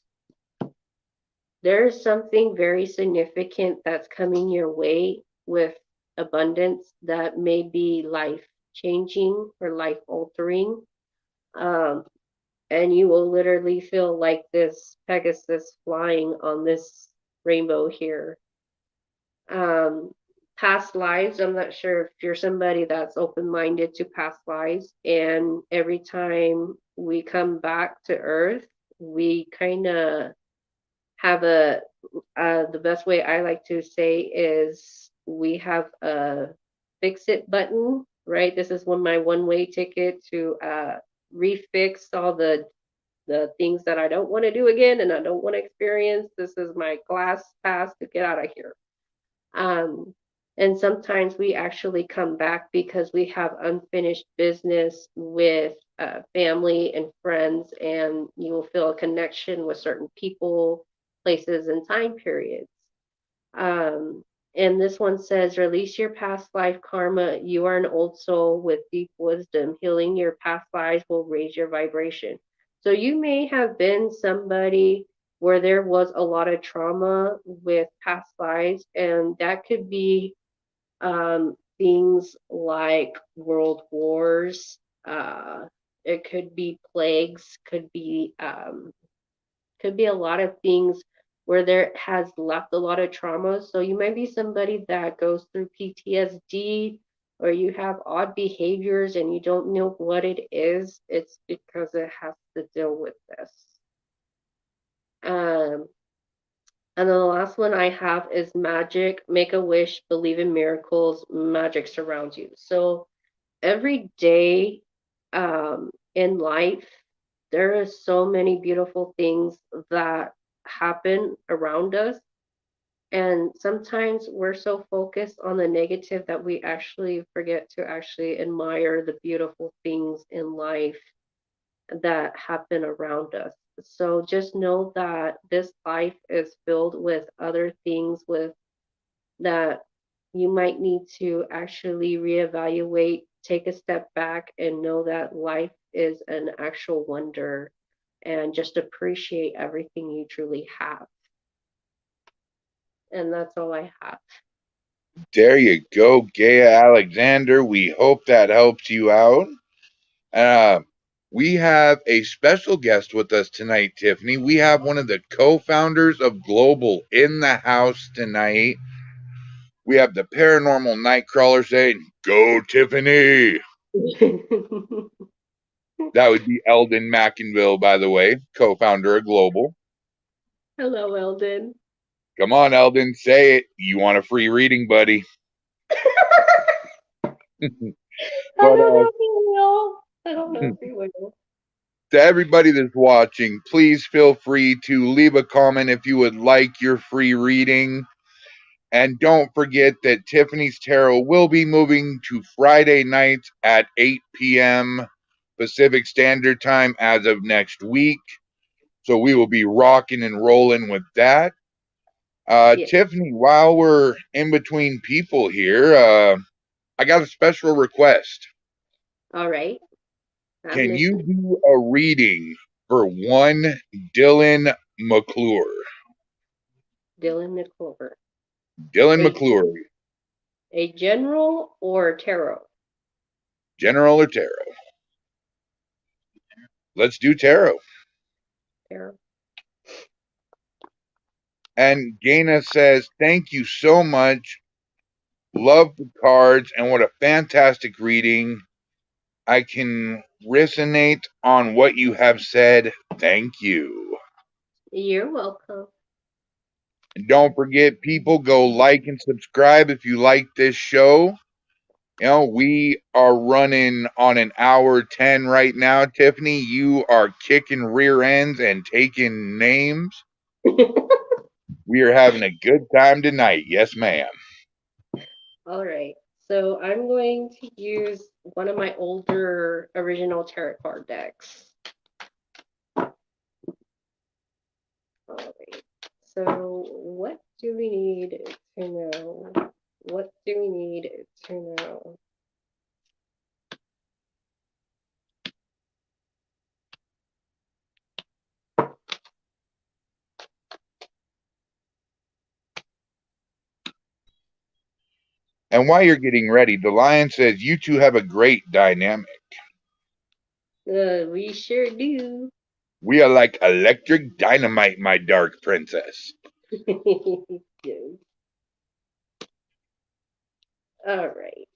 there's something very significant that's coming your way with abundance that may be life changing or life altering. Um, and you will literally feel like this Pegasus flying on this rainbow here. Um, Past lives, I'm not sure if you're somebody that's open minded to past lives, and every time we come back to Earth, we kind of have the best way I like to say is we have a fix it button, right? This is my one-way ticket to refix all the things that I don't want to do again and I don't want to experience. This is my class pass to get out of here. Um, and sometimes we actually come back because we have unfinished business with family and friends, and you will feel a connection with certain people, places, and time periods. Um, and this one says, release your past life karma. You are an old soul with deep wisdom. Healing your past lives will raise your vibration. So you may have been somebody where there was a lot of trauma with past lives, and that could be things like world wars. It could be plagues, could be a lot of things where there has left a lot of trauma. So you might be somebody that goes through PTSD or you have odd behaviors and you don't know what it is. It's because it has to deal with this. Um, and then the last one I have is magic. Make a wish, believe in miracles, magic surrounds you. So every day in life, there are so many beautiful things that happen around us. And sometimes we're so focused on the negative that we actually forget to actually admire the beautiful things in life that happen around us. So just know that this life is filled with other things with that you might need to actually reevaluate, take a step back, and know that life is an actual wonder and just appreciate everything you truly have. And that's all I have. There you go, Gaia Alexander. We hope that helps you out. Uh, we have a special guest with us tonight, Tiffany. We have one of the co-founders of Global in the house tonight. We have the paranormal nightcrawler saying, "Go, Tiffany." That would be Eldon McInville, by the way, co-founder of Global. Hello, Eldon. Come on, Eldon, say it. You want a free reading, buddy? I But don't know if he will. I don't know if he will. to everybody that's watching, please feel free to leave a comment if you would like your free reading. And don't forget that Tiffany's Tarot will be moving to Friday nights at 8 p.m. Pacific Standard Time as of next week. So we will be rocking and rolling with that. Yeah. Tiffany, while we're in between people here, I got a special request. All right. I'm Can you listening. do a reading for one Dylan McClure? Dylan McClover. Dylan A McClure, a general or tarot? General or Tarot? Let's do Tarot. Tarot. And Gaina says, thank you so much Love the cards, and what a fantastic reading. I can resonate on what you have said. Thank you. You're welcome. And don't forget, people, go like and subscribe if you like this show. You know, we are running on an hour 10 right now. Tiffany, you are kicking rear ends and taking names. We are having a good time tonight. Yes, ma'am. All right. So I'm going to use one of my older original tarot card decks. All right. So what do we need to know? What do we need to know? And while you're getting ready, the lion says you two have a great dynamic. We sure do. We are like electric dynamite, my dark princess. Yes. All right.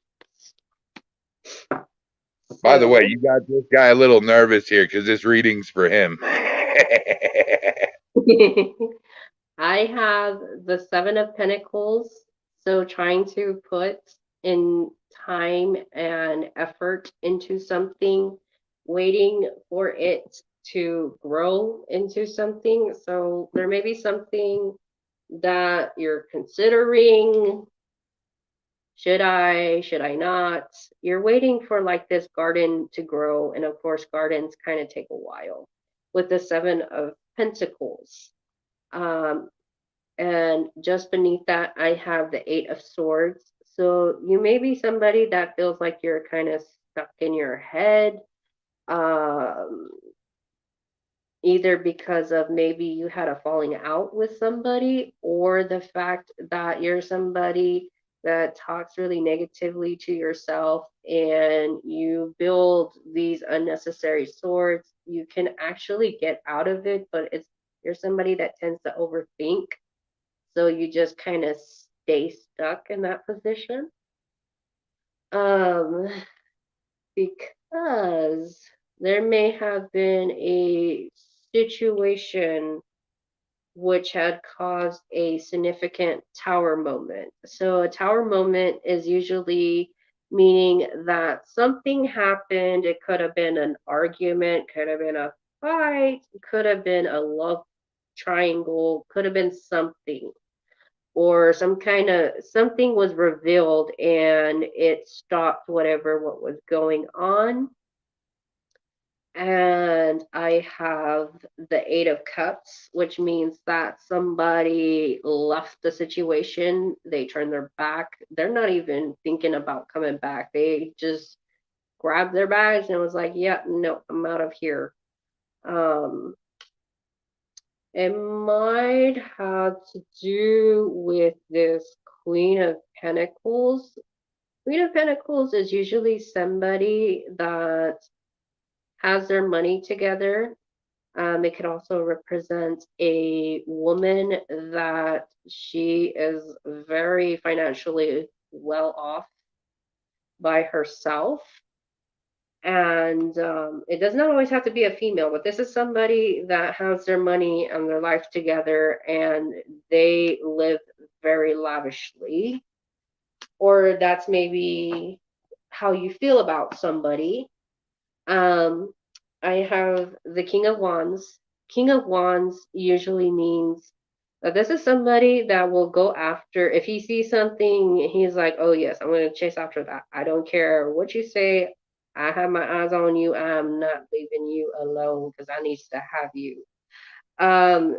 By the way, So you got this guy a little nervous here because this reading's for him. I have the Seven of Pentacles. So trying to put in time and effort into something, waiting for it to grow into something. So there may be something that you're considering. Should I not? You're waiting for like this garden to grow. And of course, gardens kind of take a while with the Seven of Pentacles. Um, and just beneath that, I have the Eight of Swords. So you may be somebody that feels like you're kind of stuck in your head. Um, Either because of maybe you had a falling out with somebody, or the fact that you're somebody that talks really negatively to yourself and you build these unnecessary swords. You can actually get out of it, but you're somebody that tends to overthink, so you just kind of stay stuck in that position. Um, because there may have been a situation which had caused a significant tower moment. So, a tower moment is usually meaning that something happened. It could have been an argument, could have been a fight, could have been a love triangle, could have been something, or some kind of something was revealed and it stopped what was going on. And I have the Eight of Cups, which means that somebody left the situation, they turned their back, they're not even thinking about coming back, they just grabbed their bags and was like, yeah, no, I'm out of here. um it might have to do with this Queen of Pentacles. Queen of Pentacles is usually somebody that has their money together. It could also represent a woman that she is very financially well off by herself. And it does not always have to be a female, but this is somebody that has their money and their life together and they live very lavishly. Or that's maybe how you feel about somebody. Um, I have the King of Wands. King of Wands usually means that this is somebody that will go after. If he sees something, he's like, oh, yes, I'm going to chase after that. I don't care what you say. I have my eyes on you. I'm not leaving you alone because I need to have you. And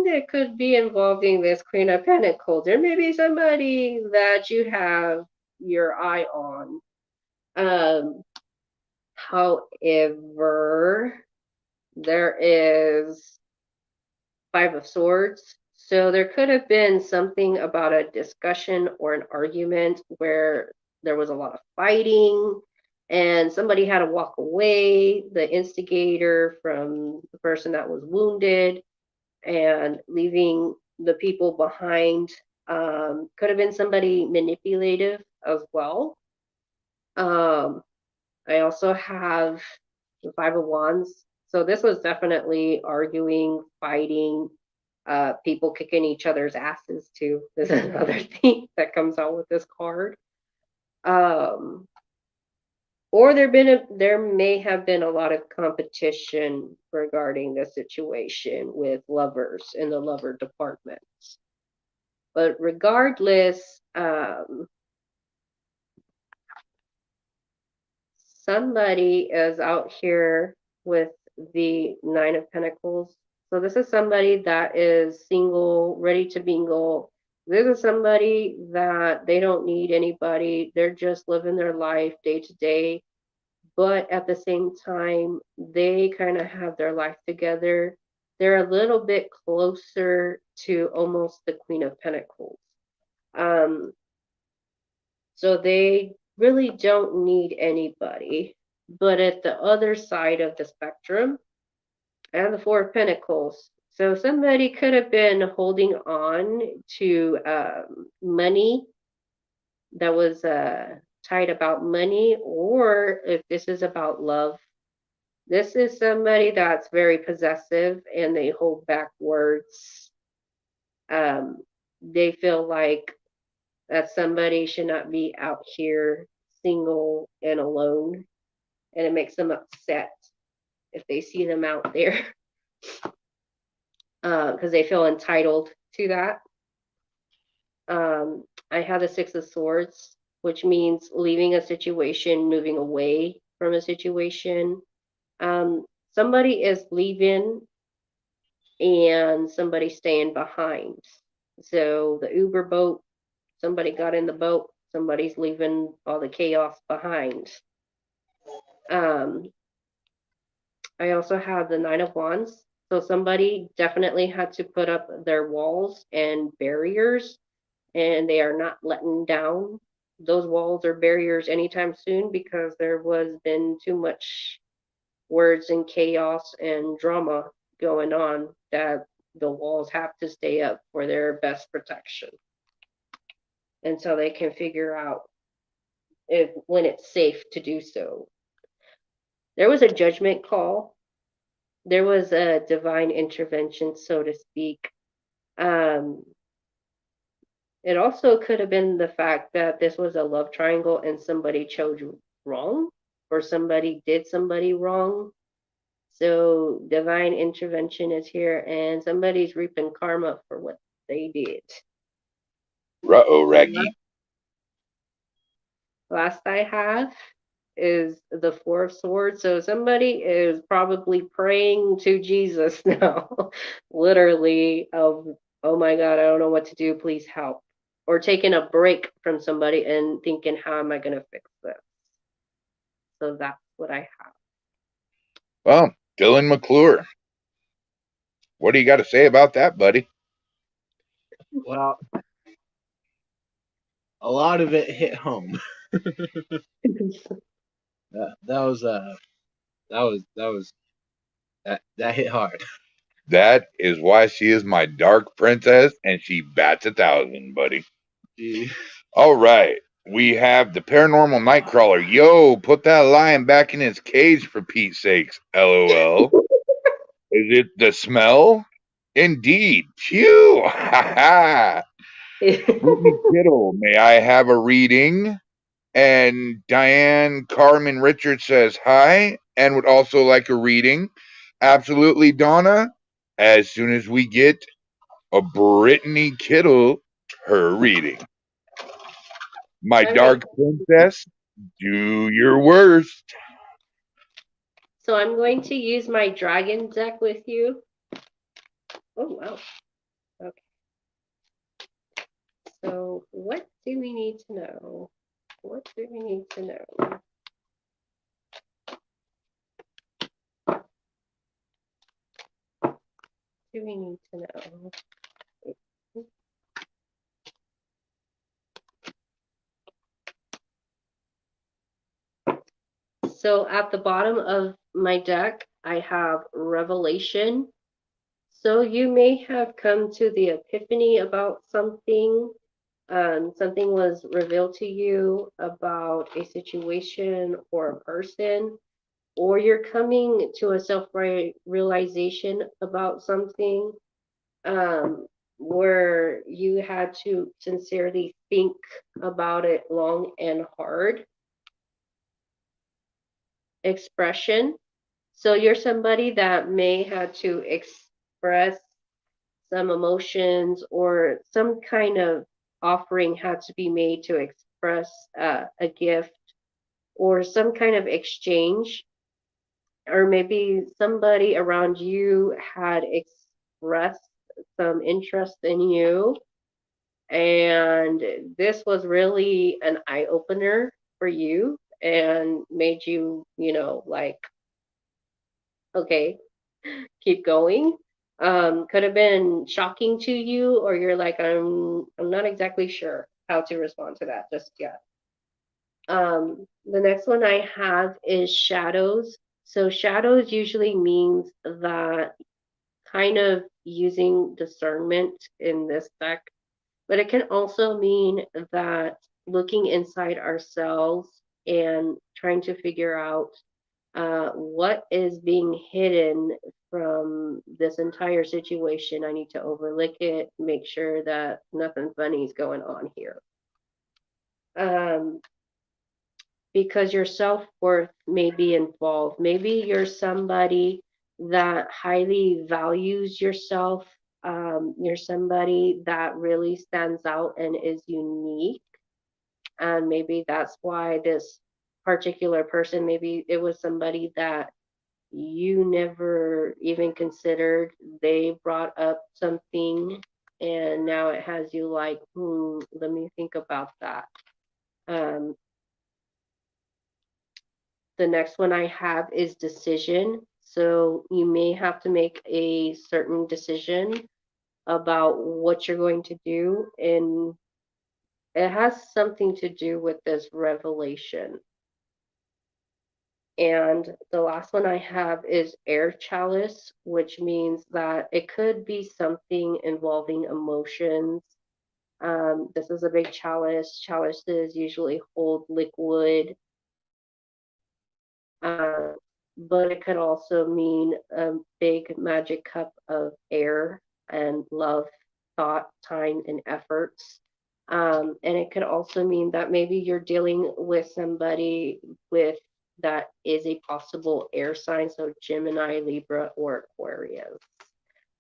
it could be involving this Queen of Pentacles. There may be somebody that you have your eye on. Um, However, there is Five of Swords. So there could have been something about a discussion or an argument where there was a lot of fighting and somebody had to walk away, the instigator from the person that was wounded, and leaving the people behind. Could have been somebody manipulative as well. I also have the Five of Wands. So this was definitely arguing, fighting, people kicking each other's asses too. This is another thing that comes out with this card. Um, or there may have been a lot of competition regarding the situation with lovers in the lover department. But regardless, somebody is out here with the Nine of Pentacles. So this is somebody that is single, ready to mingle. This is somebody that they don't need anybody. They're just living their life day to day. But at the same time, they kind of have their life together. They're a little bit closer to almost the Queen of Pentacles. Um, so they really don't need anybody. But at the other side of the spectrum, I have the Four of Pentacles. So somebody could have been holding on to money that was tied about money, or if this is about love, this is somebody that's very possessive and they hold back words. They feel like that somebody should not be out here single and alone, and it makes them upset if they see them out there because they feel entitled to that. I have the Six of Swords, which means leaving a situation, moving away from a situation. Somebody is leaving and somebody staying behind. So the Uber boat, somebody got in the boat, somebody's leaving all the chaos behind. Um, I also have the Nine of Wands. So somebody definitely had to put up their walls and barriers, and they are not letting down those walls or barriers anytime soon because there was been too much words and chaos and drama going on that the walls have to stay up for their best protection until they can figure out if when it's safe to do so. There was a judgment call. There was a divine intervention, so to speak. Um, it also could have been the fact that this was a love triangle and somebody chose wrong, or somebody did somebody wrong. So divine intervention is here, and somebody's reaping karma for what they did. Uh-oh, Last, Raggy. last I have is the Four of Swords. So somebody is probably praying to Jesus now, literally, of, oh my God, I don't know what to do, please help. Or taking a break from somebody and thinking, how am I going to fix this? So that's what I have. Well, Dylan McClure, what do you got to say about that, buddy? Well, a lot of it hit home. That was that hit hard. That is why she is my dark princess, and she bats 1,000, buddy. Gee. All right. We have the paranormal nightcrawler. Yo, put that lion back in his cage for Pete's sakes. LOL. Is it the smell? Indeed. Phew. Ha ha. Brittany Kittle, may I have a reading? And Diane Carmen Richards says hi and would also like a reading. Absolutely, Donna. As soon as we get a Brittany Kittle, her reading. My dark princess, do your worst. So I'm going to use my dragon deck with you. Oh, wow. Okay. So what do we need to know? What do we need to know? Do we need to know? So at the bottom of my deck, I have Revelation. So you may have come to the epiphany about something. Something was revealed to you about a situation or a person, or you're coming to a self-realization about something, where you had to sincerely think about it long and hard. Expression. So you're somebody that may have to express some emotions, or some kind of offering had to be made to express a gift or some kind of exchange, or maybe somebody around you had expressed some interest in you, and this was really an eye opener for you and made you, like, okay, keep going. Could have been shocking to you, or you're like, I'm not exactly sure how to respond to that just yet. The next one I have is shadows. So shadows usually means that, kind of using discernment in this deck, but it can also mean that looking inside ourselves and trying to figure out what is being hidden from this entire situation. I need to overlook it, make sure that nothing funny is going on here. Um, because your self worth may be involved. Maybe you're somebody that highly values yourself. You're somebody that really stands out and is unique. And maybe that's why this particular person, maybe it was somebody that you never even considered. They brought up something and now it has you like, let me think about that. Um, the next one I have is decision. So you may have to make a certain decision about what you're going to do, and it has something to do with this revelation. And the last one I have is air chalice, which means that it could be something involving emotions. This is a big chalice. Chalices usually hold liquid, uh, but it could also mean a big magic cup of air and love, thought, time, and efforts. And it could also mean that maybe you're dealing with somebody with that is a possible air sign, so Gemini, Libra, or Aquarius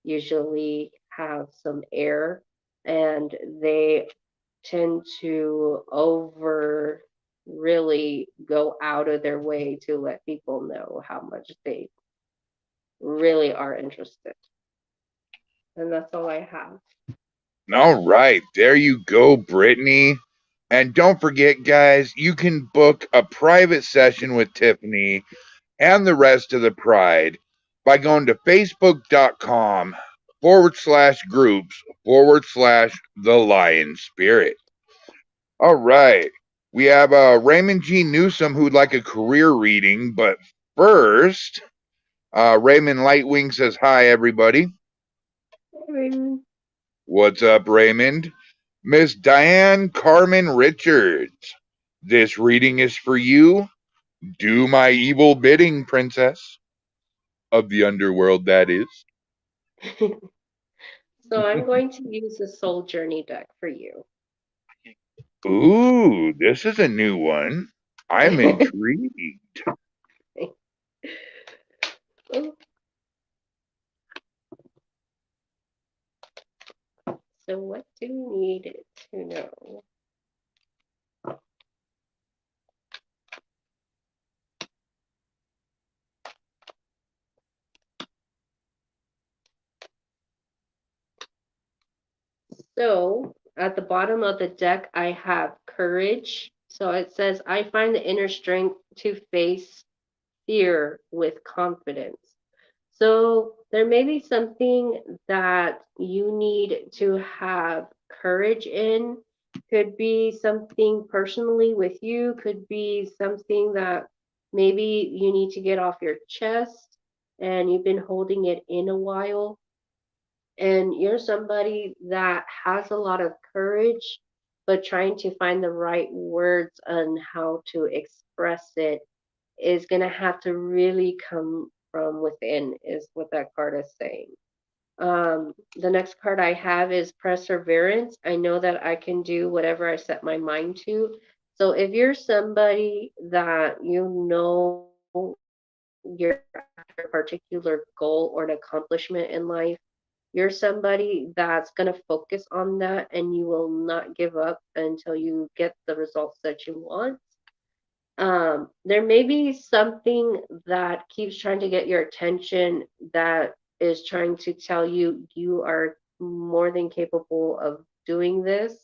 usually have some air, and they tend to over really go out of their way to let people know how much they really are interested. And that's all I have. All right, there you go, Brittany. And don't forget, guys, you can book a private session with Tiffany and the rest of the Pride by going to facebook.com/groups/the Lion Spirit. All right. We have Raymond G. Newsom who'd like a career reading, but first, Raymond Lightwing says, hi, everybody. What's up, Raymond? Miss Diane Carmen Richards. This reading is for you. Do my evil bidding, princess. Of the underworld, that is. So I'm going to use the Soul Journey deck for you. Ooh, this is a new one. I'm intrigued. So what do you need to know? So at the bottom of the deck, I have courage. So it says, I find the inner strength to face fear with confidence. So there may be something that you need to have courage in. Could be something personally with you, could be something that maybe you need to get off your chest and you've been holding it in a while. And you're somebody that has a lot of courage, but trying to find the right words on how to express it is going to have to really come from within, is what that card is saying. The next card I have is Perseverance. I know that I can do whatever I set my mind to. So if you're somebody that you're after a particular goal or an accomplishment in life, you're somebody that's going to focus on that and you will not give up until you get the results that you want. There may be something that keeps trying to get your attention that is trying to tell you you are more than capable of doing this,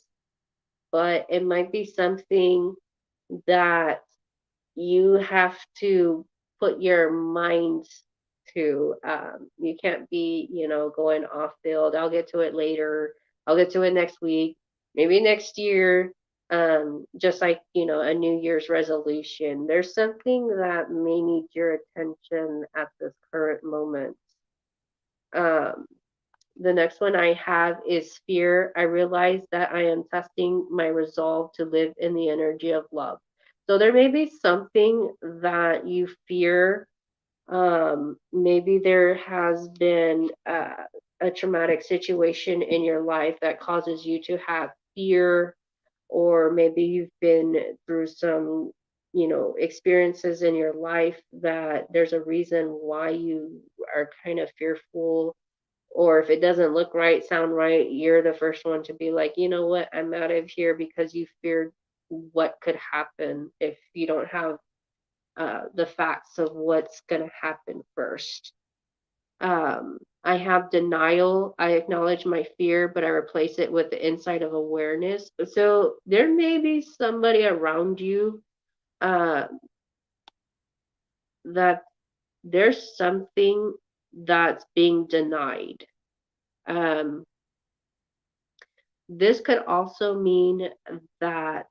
but it might be something that you have to put your mind to. You can't be, going off field. I'll get to it later. I'll get to it next week, maybe next year. Just like, a New Year's resolution. There's something that may need your attention at this current moment. Um, the next one I have is fear. I realize that I am testing my resolve to live in the energy of love. So there may be something that you fear. Maybe there has been a traumatic situation in your life that causes you to have fear, or maybe you've been through some, experiences in your life that there's a reason why you are kind of fearful, or if it doesn't look right, sound right, you're the first one to be like, you know what, I'm out of here, because you feared what could happen if you don't have the facts of what's going to happen first. I have denial. I acknowledge my fear, but I replace it with the insight of awareness. So there may be somebody around you uh, that there's something that's being denied. Um, This could also mean that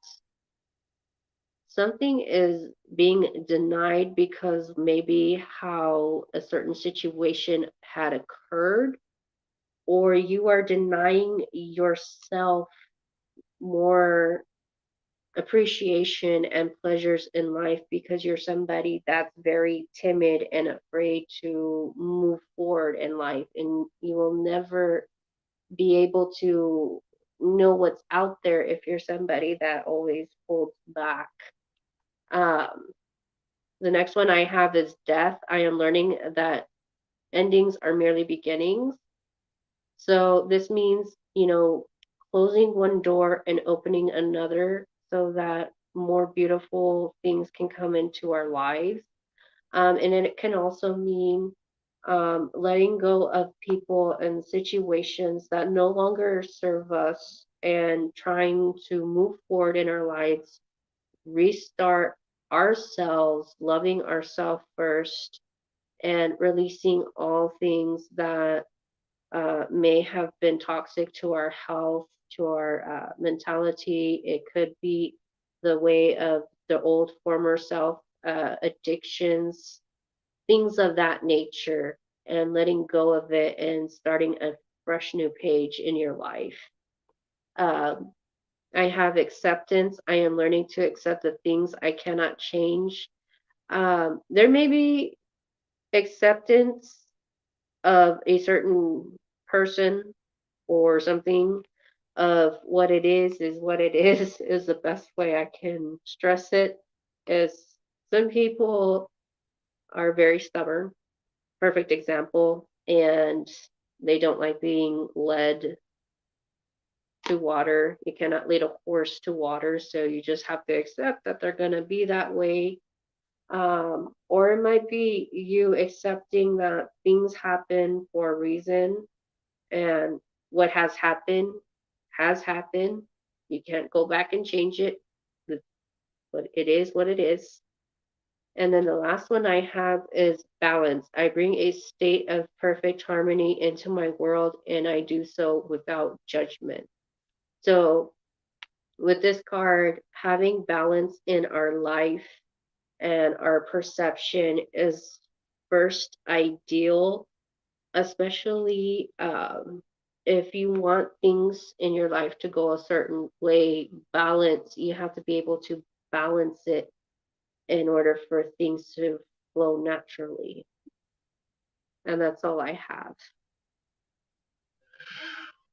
something is being denied because maybe how a certain situation had occurred, or you are denying yourself more appreciation and pleasures in life because you're somebody that's very timid and afraid to move forward in life, and you will never be able to know what's out there if you're somebody that always holds back. Um, the next one I have is death. I am learning that endings are merely beginnings. So this means, closing one door and opening another so that more beautiful things can come into our lives. And then it can also mean letting go of people and situations that no longer serve us and trying to move forward in our lives, restart ourselves, loving ourselves first, and releasing all things that may have been toxic to our health, to our mentality. It could be the way of the old former self, addictions, things of that nature, and letting go of it and starting a fresh new page in your life. Um, I have acceptance. I am learning to accept the things I cannot change. There may be acceptance of a certain person or something, of what it is what it is the best way I can stress it. Is some people are very stubborn, perfect example, and they don't like being led to water. You cannot lead a horse to water, so you just have to accept that they're going to be that way. Or it might be you accepting that things happen for a reason, and what has happened. You can't go back and change it, but it is what it is. And then the last one I have is balance. I bring a state of perfect harmony into my world, and I do so without judgment. So, with this card, having balance in our life and our perception is first ideal, especially if you want things in your life to go a certain way, balance, you have to be able to balance it in order for things to flow naturally. And that's all I have.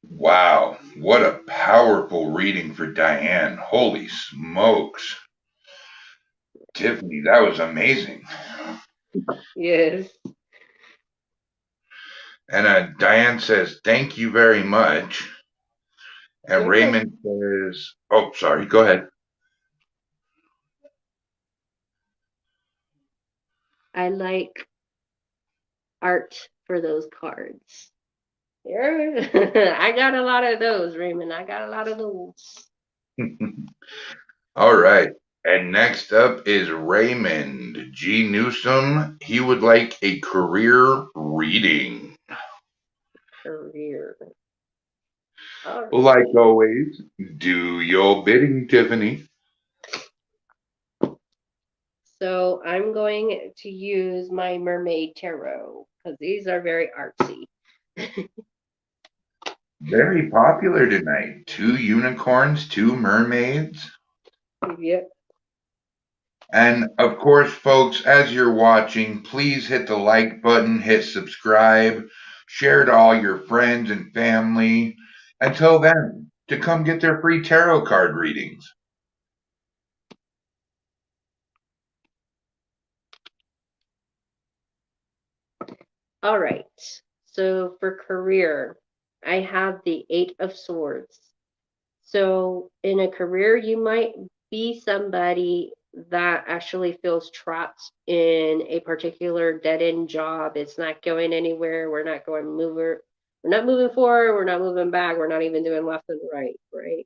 Wow, what a powerful reading for Diane. Holy smokes. Tiffany, that was amazing. Yes. And Diane says, thank you very much. And You're welcome. Raymond says, oh, sorry, go ahead. I like art for those cards. I got a lot of those, Raymond. I got a lot of those. All right. And next up is Raymond G. Newsom. He would like a career reading. Career. All right. Like always, do your bidding, Tiffany. So I'm going to use my Mermaid Tarot because these are very artsy. Very popular tonight. 2 unicorns, 2 mermaids. Yep. And of course, folks, as you're watching, please hit the like button, hit subscribe, share to all your friends and family. Until then, to come get their free tarot card readings. All right. So for career, I have the Eight of Swords. So in a career, you might be somebody that actually feels trapped in a particular dead-end job. It's not going anywhere. We're not going mover. We're not moving forward. We're not moving back. We're not even doing left and right, right?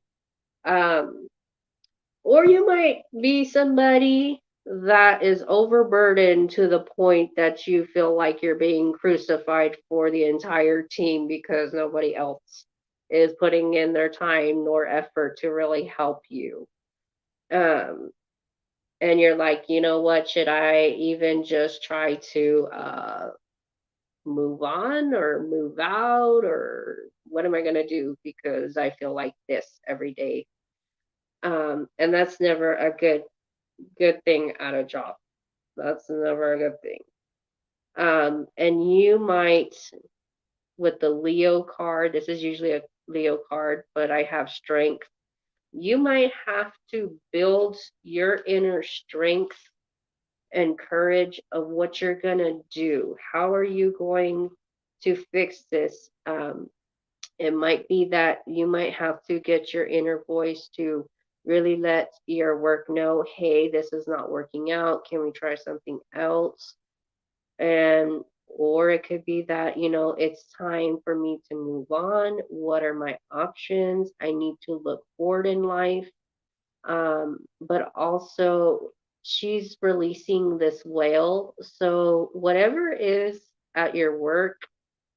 Or you might be somebody that is overburdened to the point that you feel like you're being crucified for the entire team because nobody else is putting in their time nor effort to really help you. Um, and you're like, you know what, should I even just try to move on or move out, or what am I going to do because I feel like this every day? And that's never a good thing at a job. That's never a good thing. And you might, with the Leo card, this is usually a Leo card, but I have strength. You might have to build your inner strength and courage of what you're going to do. How are you going to fix this? It might be that you might have to get your inner voice to really let your work know, hey, this is not working out. Can we try something else? And or it could be that, it's time for me to move on. What are my options? I need to look forward in life. But also she's releasing this whale. So whatever is at your work,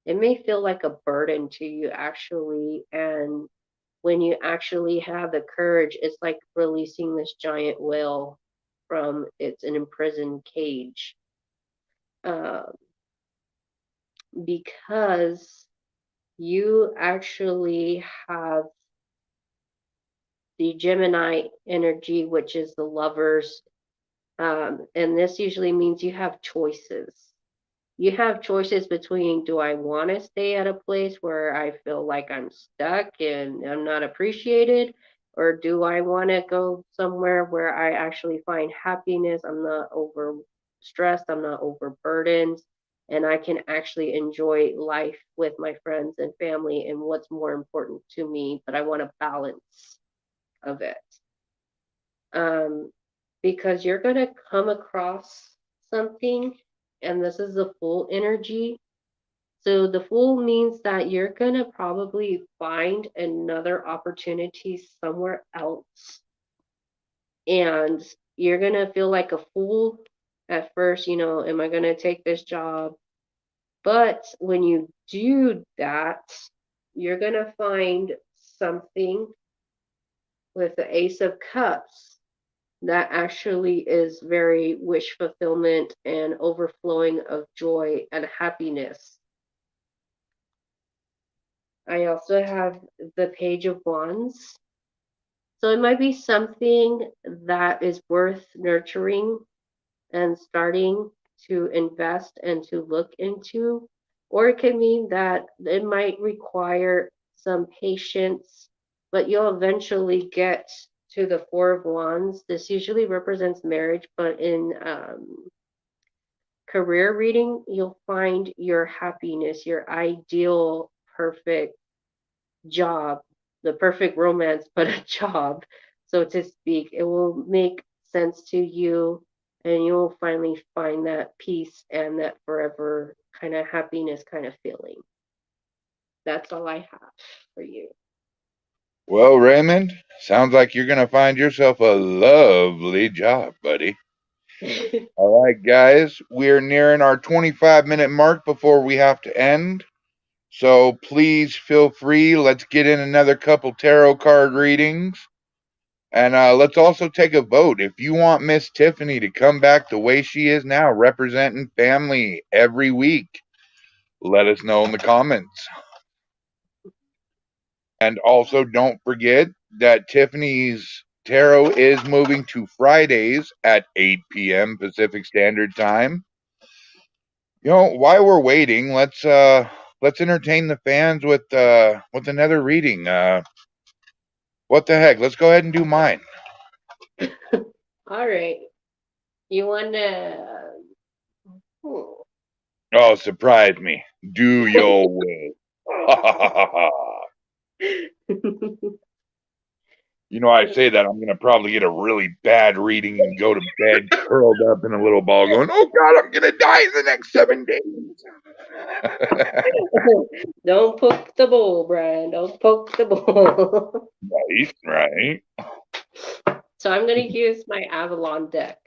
it may feel like a burden to you actually. And when you actually have the courage, it's like releasing this giant whale from its an imprisoned cage. Um, because you actually have the Gemini energy, which is the lovers. And this usually means you have choices. You have choices between, do I want to stay at a place where I feel like I'm stuck and I'm not appreciated? Or do I want to go somewhere where I actually find happiness? I'm not over stressed, I'm not overburdened, and I can actually enjoy life with my friends and family and what's more important to me, but I want a balance of it. Um, because you're going to come across something, and this is the full energy. So the fool means that you're going to probably find another opportunity somewhere else. And you're going to feel like a fool at first, am I going to take this job? But when you do that, you're going to find something with the Ace of Cups that actually is very wish fulfillment and overflowing of joy and happiness. I also have the Page of Wands. So it might be something that is worth nurturing and starting to invest and to look into, or it can mean that it might require some patience, but you'll eventually get to the Four of Wands. This usually represents marriage, but in career reading, you'll find your happiness, your ideal perfect job, the perfect romance, but a job, so to speak. It will make sense to you, and you will finally find that peace and that forever kind of happiness kind of feeling. That's all I have for you. Well, Raymond, sounds like you're going to find yourself a lovely job, buddy. All right, guys, we're nearing our 25-minute mark before we have to end. So please feel free. Let's get in another couple tarot card readings. And let's also take a vote. If you want Miss Tiffany to come back the way she is now, representing family every week, let us know in the comments. And also, don't forget that Tiffany's Tarot is moving to Fridays at 8 p.m. Pacific Standard Time. You know, while we're waiting, let's entertain the fans with another reading. What the heck? Let's go ahead and do mine. All right. You want to. Oh, surprise me. Do your will. You know, I say that I'm gonna probably get a really bad reading and go to bed curled up in a little ball, going, "Oh God, I'm gonna die in the next 7 days." Don't poke the bull, Brian. Don't poke the bull. Right, right. So I'm going to use my Avalon deck.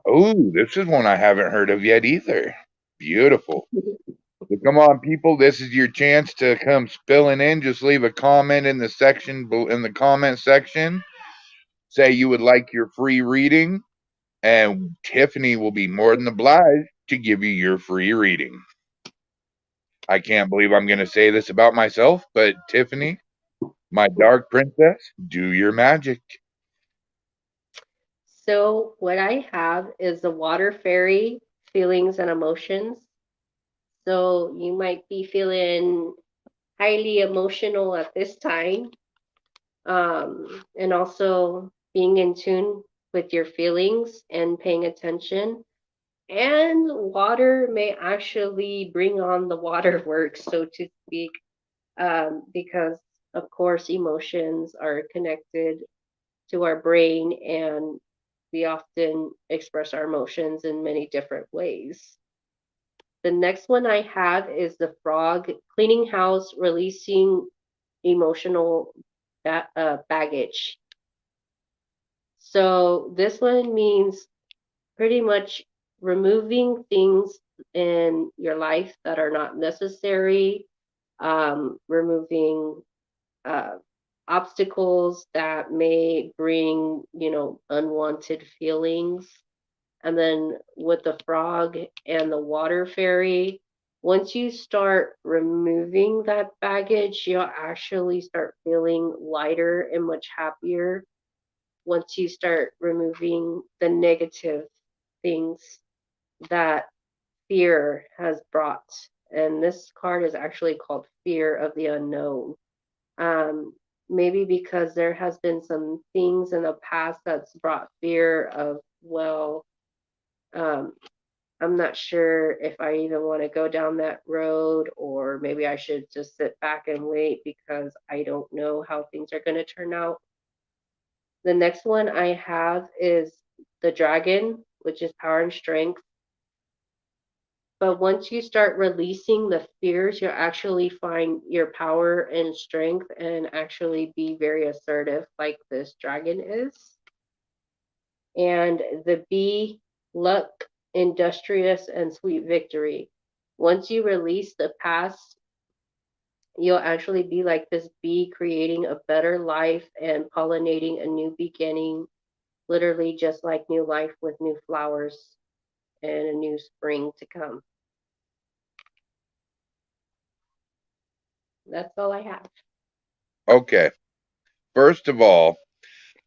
Oh, this is one I haven't heard of yet either. Beautiful. So come on, people. This is your chance to come spilling in. Just leave a comment in the comment section. Say you would like your free reading, and Tiffany will be more than obliged to give you your free reading. I can't believe I'm going to say this about myself, but Tiffany, my dark princess, do your magic. So, what I have is the water fairy feelings and emotions. So, you might be feeling highly emotional at this time, and also being in tune with your feelings and paying attention. And water may actually bring on the waterworks, so to speak, because, of course, emotions are connected to our brain, and we often express our emotions in many different ways. The next one I have is the frog, cleaning house, releasing emotional baggage. So this one means pretty much removing things in your life that are not necessary, removing uh, obstacles that may bring, unwanted feelings. And then with the frog and the water fairy, once you start removing that baggage, you'll actually start feeling lighter and much happier once you start removing the negative things that fear has brought. And this card is actually called Fear of the Unknown. Um, Maybe because there has been some things in the past that's brought fear of, well, um, I'm not sure if I even want to go down that road, or maybe I should just sit back and wait because I don't know how things are going to turn out. The next one I have is the dragon, which is power and strength. But once you start releasing the fears, you'll actually find your power and strength and actually be very assertive, like this dragon is. And the bee, luck, industrious, and sweet victory. Once you release the past, you'll actually be like this bee, creating a better life and pollinating a new beginning, literally just like new life with new flowers and a new spring to come. That's all I have. Okay. First of all,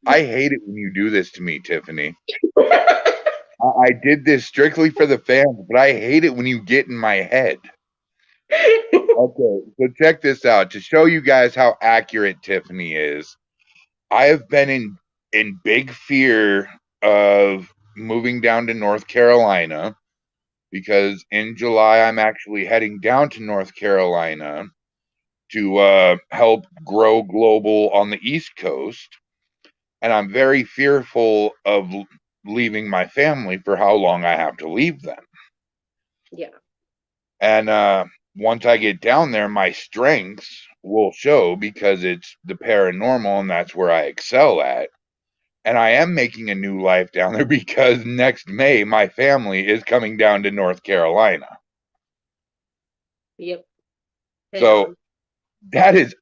I hate it when you do this to me, Tiffany. I did this strictly for the fans, but I hate it when you get in my head. Okay, so check this out. To show you guys how accurate Tiffany is, I have been in big fear of moving down to North Carolina because in July I'm actually heading down to North Carolina to help grow global on the East Coast, and I'm very fearful of leaving my family for how long I have to leave them. Yeah. And once I get down there, my strengths will show because it's the paranormal and that's where I excel at. And I am making a new life down there because next May, my family is coming down to North Carolina. Yep. Head So on. that is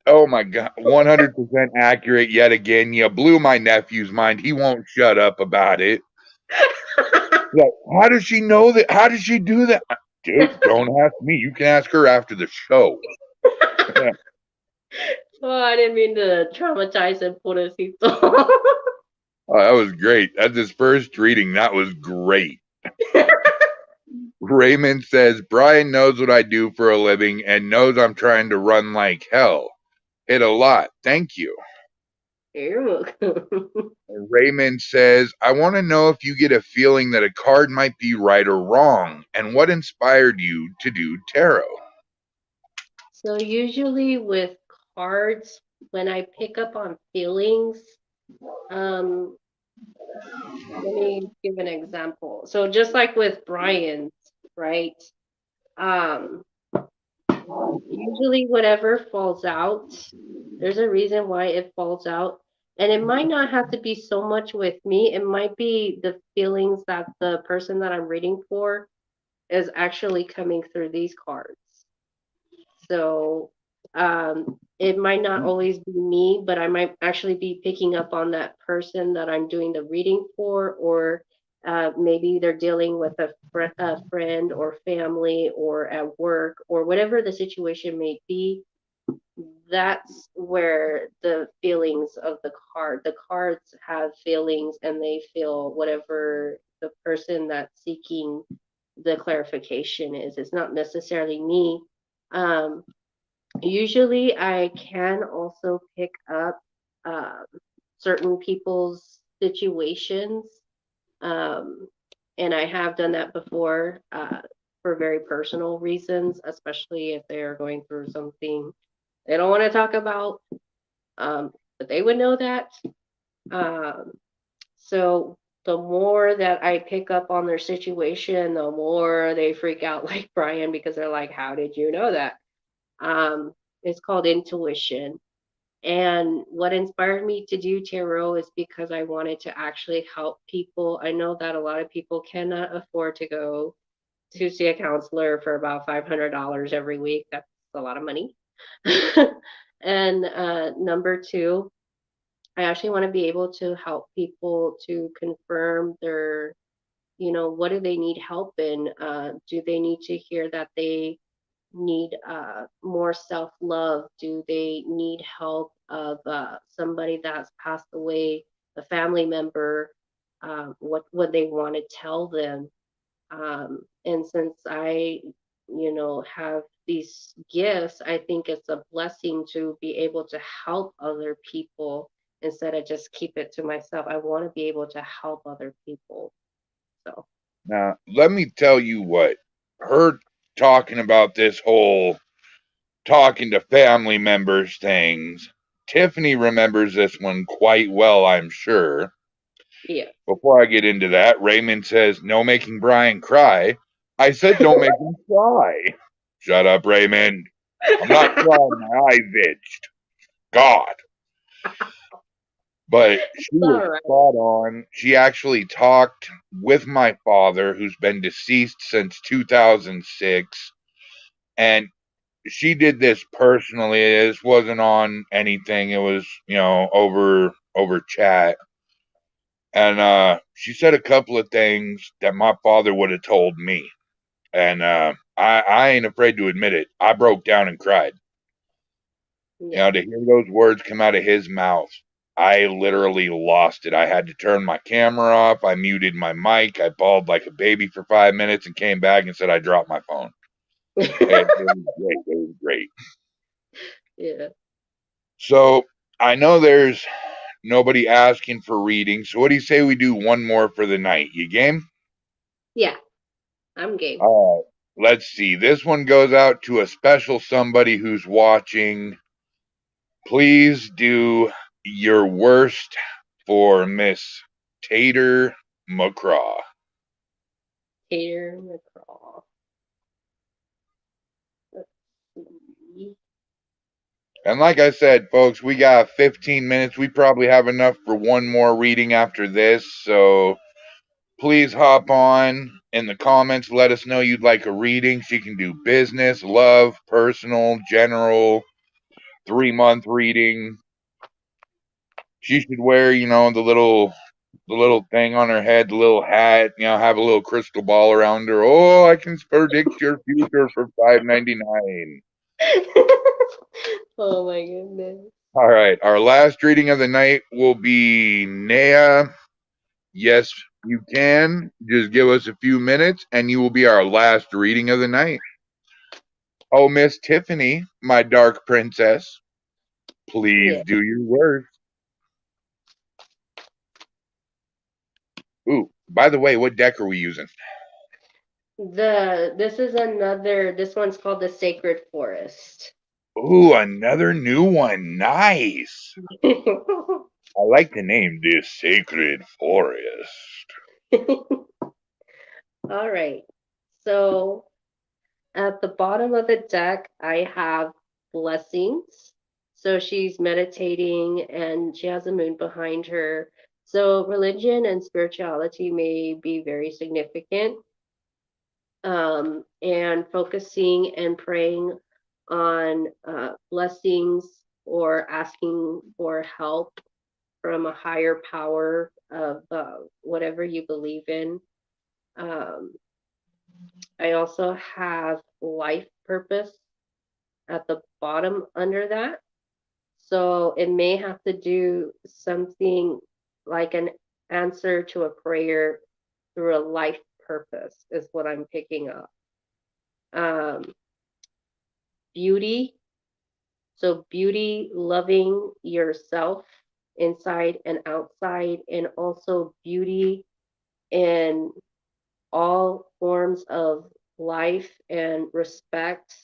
oh my God, 100% accurate yet again. You blew my nephew's mind. He won't shut up about it. Like, how does she know that? How does she do that? Dude, don't ask me. You can ask her after the show. Oh, I didn't mean to traumatize and pobrecito. Oh, that was great. That's his first reading. That was great. Raymond says, Brian knows what I do for a living and knows I'm trying to run like hell. Hit a lot. Thank you. You're welcome. And Raymond says, I want to know if you get a feeling that a card might be right or wrong and what inspired you to do tarot. So usually with cards, when I pick up on feelings, um, let me give an example. So just like with Brian's, right? Um, usually whatever falls out, there's a reason why it falls out. And it might not have to be so much with me. It might be the feelings that the person that I'm reading for is actually coming through these cards. So it might not always be me, but I might actually be picking up on that person that I'm doing the reading for, or maybe they're dealing with a friend or family or at work or whatever the situation may be. That's where the feelings of the cards have feelings and they feel whatever the person that's seeking the clarification is. It's not necessarily me. Um, Usually, I can also pick up um, certain people's situations, um, and I have done that before for very personal reasons, especially if they are going through something they don't want to talk about, but they would know that. Um, so the more that I pick up on their situation, the more they freak out, like Brian, because they're like, "How did you know that?" Um, it's called intuition. And what inspired me to do tarot is because I wanted to actually help people. I know that a lot of people cannot afford to go to see a counselor for about $500 every week. That's a lot of money. And number two, I actually want to be able to help people to confirm their, what do they need help in? Do they need to hear that they need more self love? Do they need help of somebody that's passed away, a family member? What they want to tell them? And since I, have these gifts, I think it's a blessing to be able to help other people instead of just keep it to myself. I want to be able to help other people. So, Now, let me tell you what, her talking about this whole talking to family members things, Tiffany remembers this one quite well, I'm sure. yeah. Before I get into that, Raymond says, no making Brian cry. I said, don't make him cry. Shut up, Raymond. I'm not crying. My eyes itched. God. But she was All right. spot on. She actually talked with my father, who's been deceased since 2006. And she did this personally. This wasn't on anything. It was, over chat. And she said a couple of things that my father would have told me. And I ain't afraid to admit it. I broke down and cried. You know, to hear those words come out of his mouth, I literally lost it. I had to turn my camera off. I muted my mic. I bawled like a baby for 5 minutes and came back and said I dropped my phone. It was great. It was great. Yeah. So I know there's nobody asking for reading. So what do you say we do one more for the night? You game? Yeah. I'm game. All right. Let's see. This one goes out to a special somebody who's watching. Please do your worst for Miss Tater McCraw. Tater McCraw. Let's see. And like I said, folks, we got 15 minutes. We probably have enough for one more reading after this. So please hop on in the comments. Let us know you'd like a reading. She can do business, love, personal, general, 3-month reading. She should wear, you know, the little thing on her head, the little hat, you know, have a little crystal ball around her. Oh, I can predict your future for $5.99. Oh my goodness. All right, our last reading of the night will be Nea. Yes, you can. Just give us a few minutes and you will be our last reading of the night. Oh, Miss Tiffany, my dark princess, please Yeah. do your worst. Ooh, by the way, what deck are we using? This one's called the Sacred Forest. Ooh, another new one. Nice. I like the name, the Sacred Forest. All right. So at the bottom of the deck, I have blessings. So she's meditating and she has a moon behind her. So religion and spirituality may be very significant. And focusing and praying on blessings or asking for help from a higher power of whatever you believe in. Um, I also have life purpose at the bottom under that. So it may have to do something like an answer to a prayer through a life purpose, is what I'm picking up. Beauty. So, beauty, loving yourself inside and outside, and also beauty in all forms of life and respect.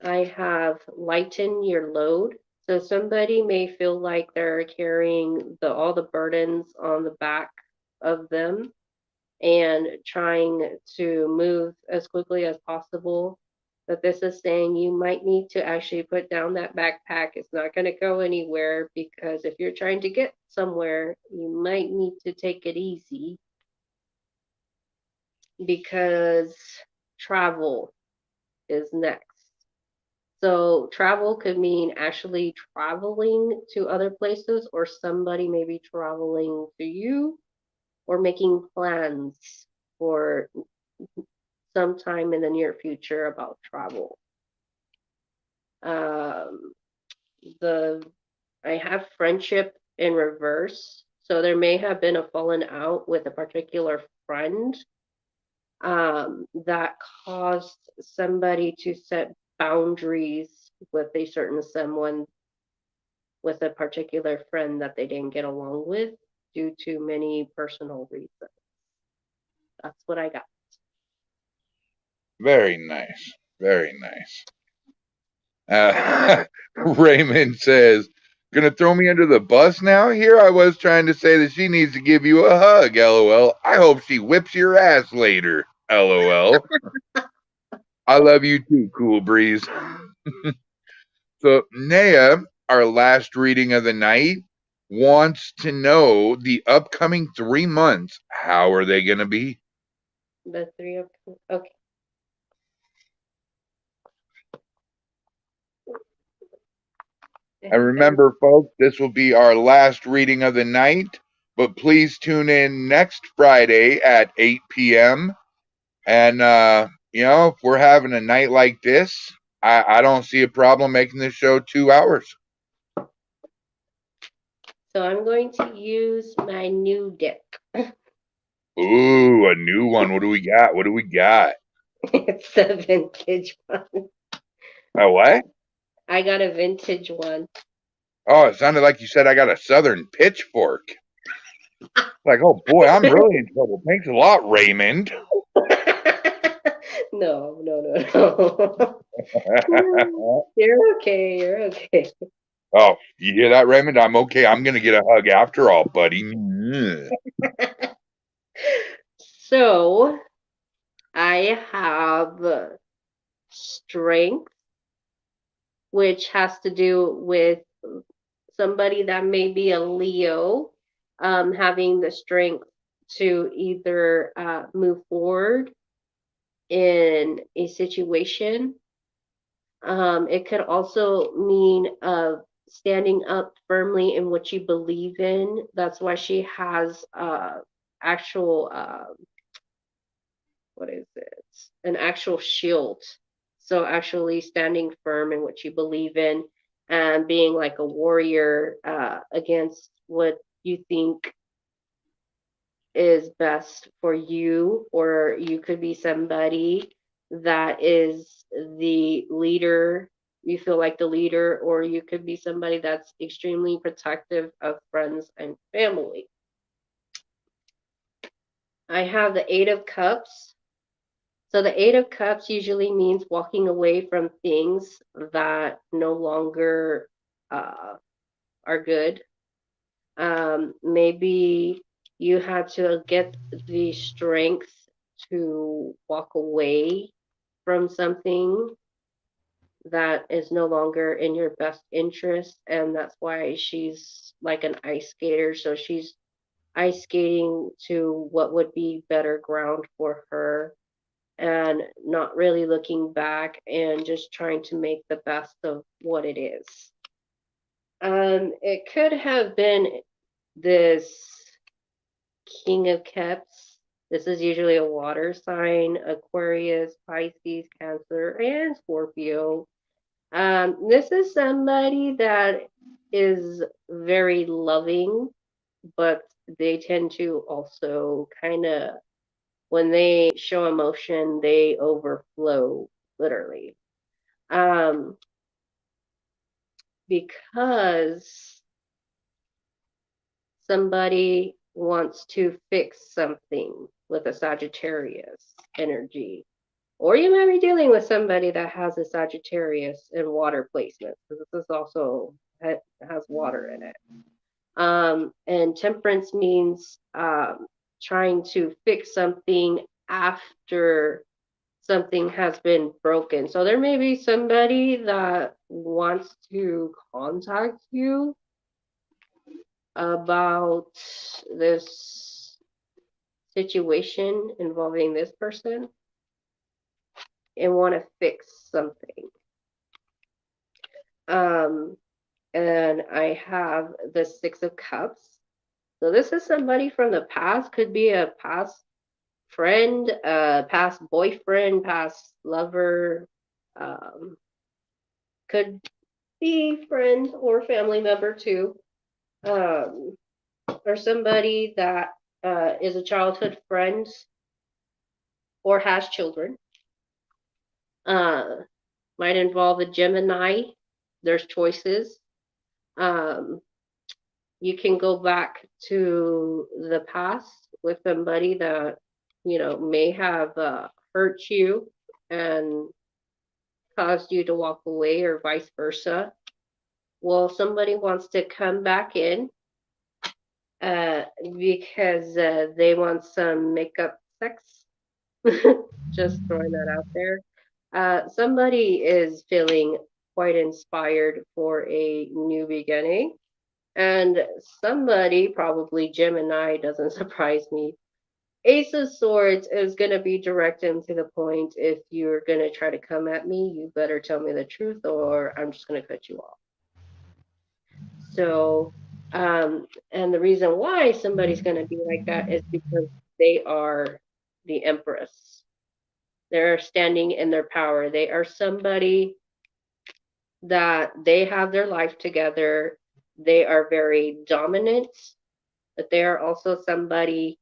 I have lighten your load. So somebody may feel like they're carrying all the burdens on the back of them and trying to move as quickly as possible. But this is saying you might need to actually put down that backpack. It's not going to go anywhere, because if you're trying to get somewhere, you might need to take it easy, because travel is next. So travel could mean actually traveling to other places, or somebody may be traveling to you, or making plans for sometime in the near future about travel. Um, I have friendship in reverse, so there may have been a falling out with a particular friend that caused somebody to set boundaries with a certain someone, with a particular friend that they didn't get along with due to many personal reasons. That's what I got. Very nice. Very nice. Raymond says, gonna throw me under the bus now? Here I was trying to say that she needs to give you a hug, lol. I hope she whips your ass later, lol. I love you too, Cool Breeze. So, Nea, our last reading of the night, wants to know the upcoming 3 months. How are they gonna be? The three of, okay. And remember, folks, this will be our last reading of the night, but please tune in next Friday at 8 p.m. And if we're having a night like this, I don't see a problem making this show 2 hours. So I'm going to use my new deck. Ooh, a new one. What do we got? What do we got? It's a vintage one. A what? I got a vintage one. Oh, it sounded like you said I got a southern pitchfork. Like, oh boy, I'm really in trouble. Thanks a lot, Raymond. No, no, no, no. You're okay. You're okay. Oh, you hear that, Raymond? I'm okay. I'm gonna get a hug after all, buddy. So I have strength, which has to do with somebody that may be a Leo, having the strength to either move forward in a situation. It could also mean standing up firmly in what you believe in. That's why she has actual what is it? An actual shield. So actually standing firm in what you believe in and being like a warrior against what you think is best for you, or you could be somebody that is the leader. You feel like the leader, or you could be somebody that's extremely protective of friends and family. I have the Eight of Cups. So the Eight of Cups usually means walking away from things that no longer are good. Maybe you had to get the strength to walk away from something that is no longer in your best interest, and that's why she's like an ice skater. So she's ice skating to what would be better ground for her and not really looking back and just trying to make the best of what it is. It could have been this King of Cups. This is usually a water sign: Aquarius, Pisces, Cancer, and Scorpio. This is somebody that is very loving, but they tend to also kind of, when they show emotion, they overflow, literally. Um, because somebody wants to fix something with a Sagittarius energy. Or you might be dealing with somebody that has a Sagittarius in water placement, because this is also has water in it. And temperance means trying to fix something after something has been broken. So there may be somebody that wants to contact you about this situation involving this person and want to fix something. Um, and I have the Six of Cups. So this is somebody from the past, could be a past friend, past boyfriend, past lover, could be friend or family member too, um, or somebody that is a childhood friend or has children. Uh, might involve a Gemini. There's choices. Um, you can go back to the past with somebody that may have hurt you and caused you to walk away, or vice versa. Well, somebody wants to come back in because they want some makeup sex. Just throwing that out there. Somebody is feeling quite inspired for a new beginning. And somebody, probably Gemini, doesn't surprise me. Ace of Swords is going to be direct and to the point. If you're going to try to come at me, you better tell me the truth, or I'm just going to cut you off. So, and the reason why somebody's going to be like that is because they are the Empress. They're standing in their power. They are somebody that they have their life together. They are very dominant, but they are also somebody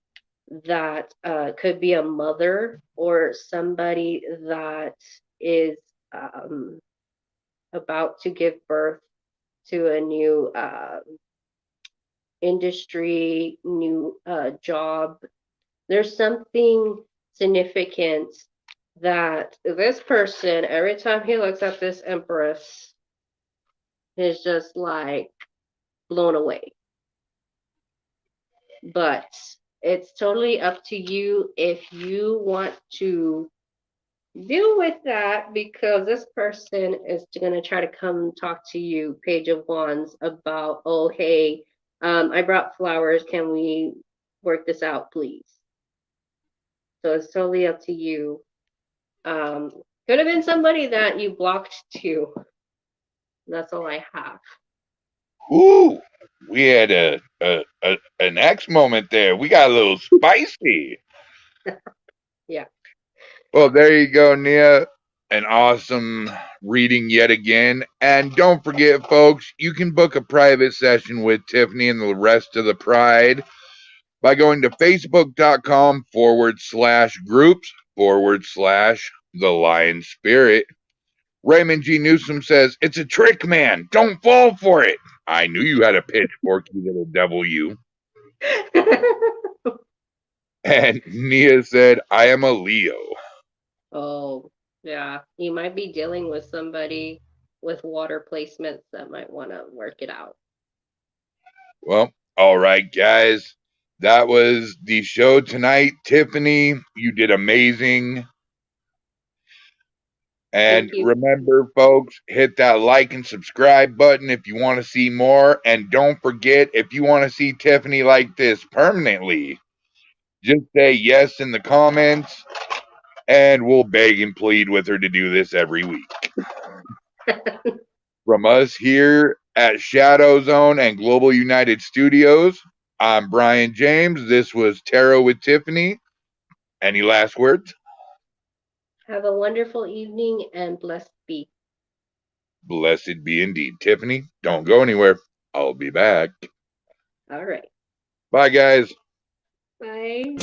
that could be a mother or somebody that is about to give birth to a new industry, new job. There's something significant that this person, every time he looks at this Empress, is just like blown away. But it's totally up to you if you want to deal with that, because this person is going to try to come talk to you, Page of Wands, about, oh, hey, I brought flowers. Can we work this out, please? So it's totally up to you. Could have been somebody that you blocked too. That's all I have. Ooh, we had an X moment there. We got a little spicy. Yeah. Well, there you go, Nia. An awesome reading yet again. And don't forget, folks, you can book a private session with Tiffany and the rest of the Pride by going to facebook.com/groups/the Lion Spirit. Raymond G. Newsom says, it's a trick, man. Don't fall for it. I knew you had a pitchfork, you little devil, you. And Nia said, I am a Leo. Oh, yeah. You might be dealing with somebody with water placements that might want to work it out. Well, all right, guys. That was the show tonight. Tiffany, you did amazing. And Thank you. remember, folks, hit that like and subscribe button if you want to see more. And don't forget, if you want to see Tiffany like this permanently, just say yes in the comments, and we'll beg and plead with her to do this every week. From us here at Shadow Zone and Global United Studios, I'm Brian James. This was Tarot with Tiffany. Any last words? Have a wonderful evening and blessed be. Blessed be indeed. Tiffany, don't go anywhere. I'll be back. All right. Bye, guys. Bye.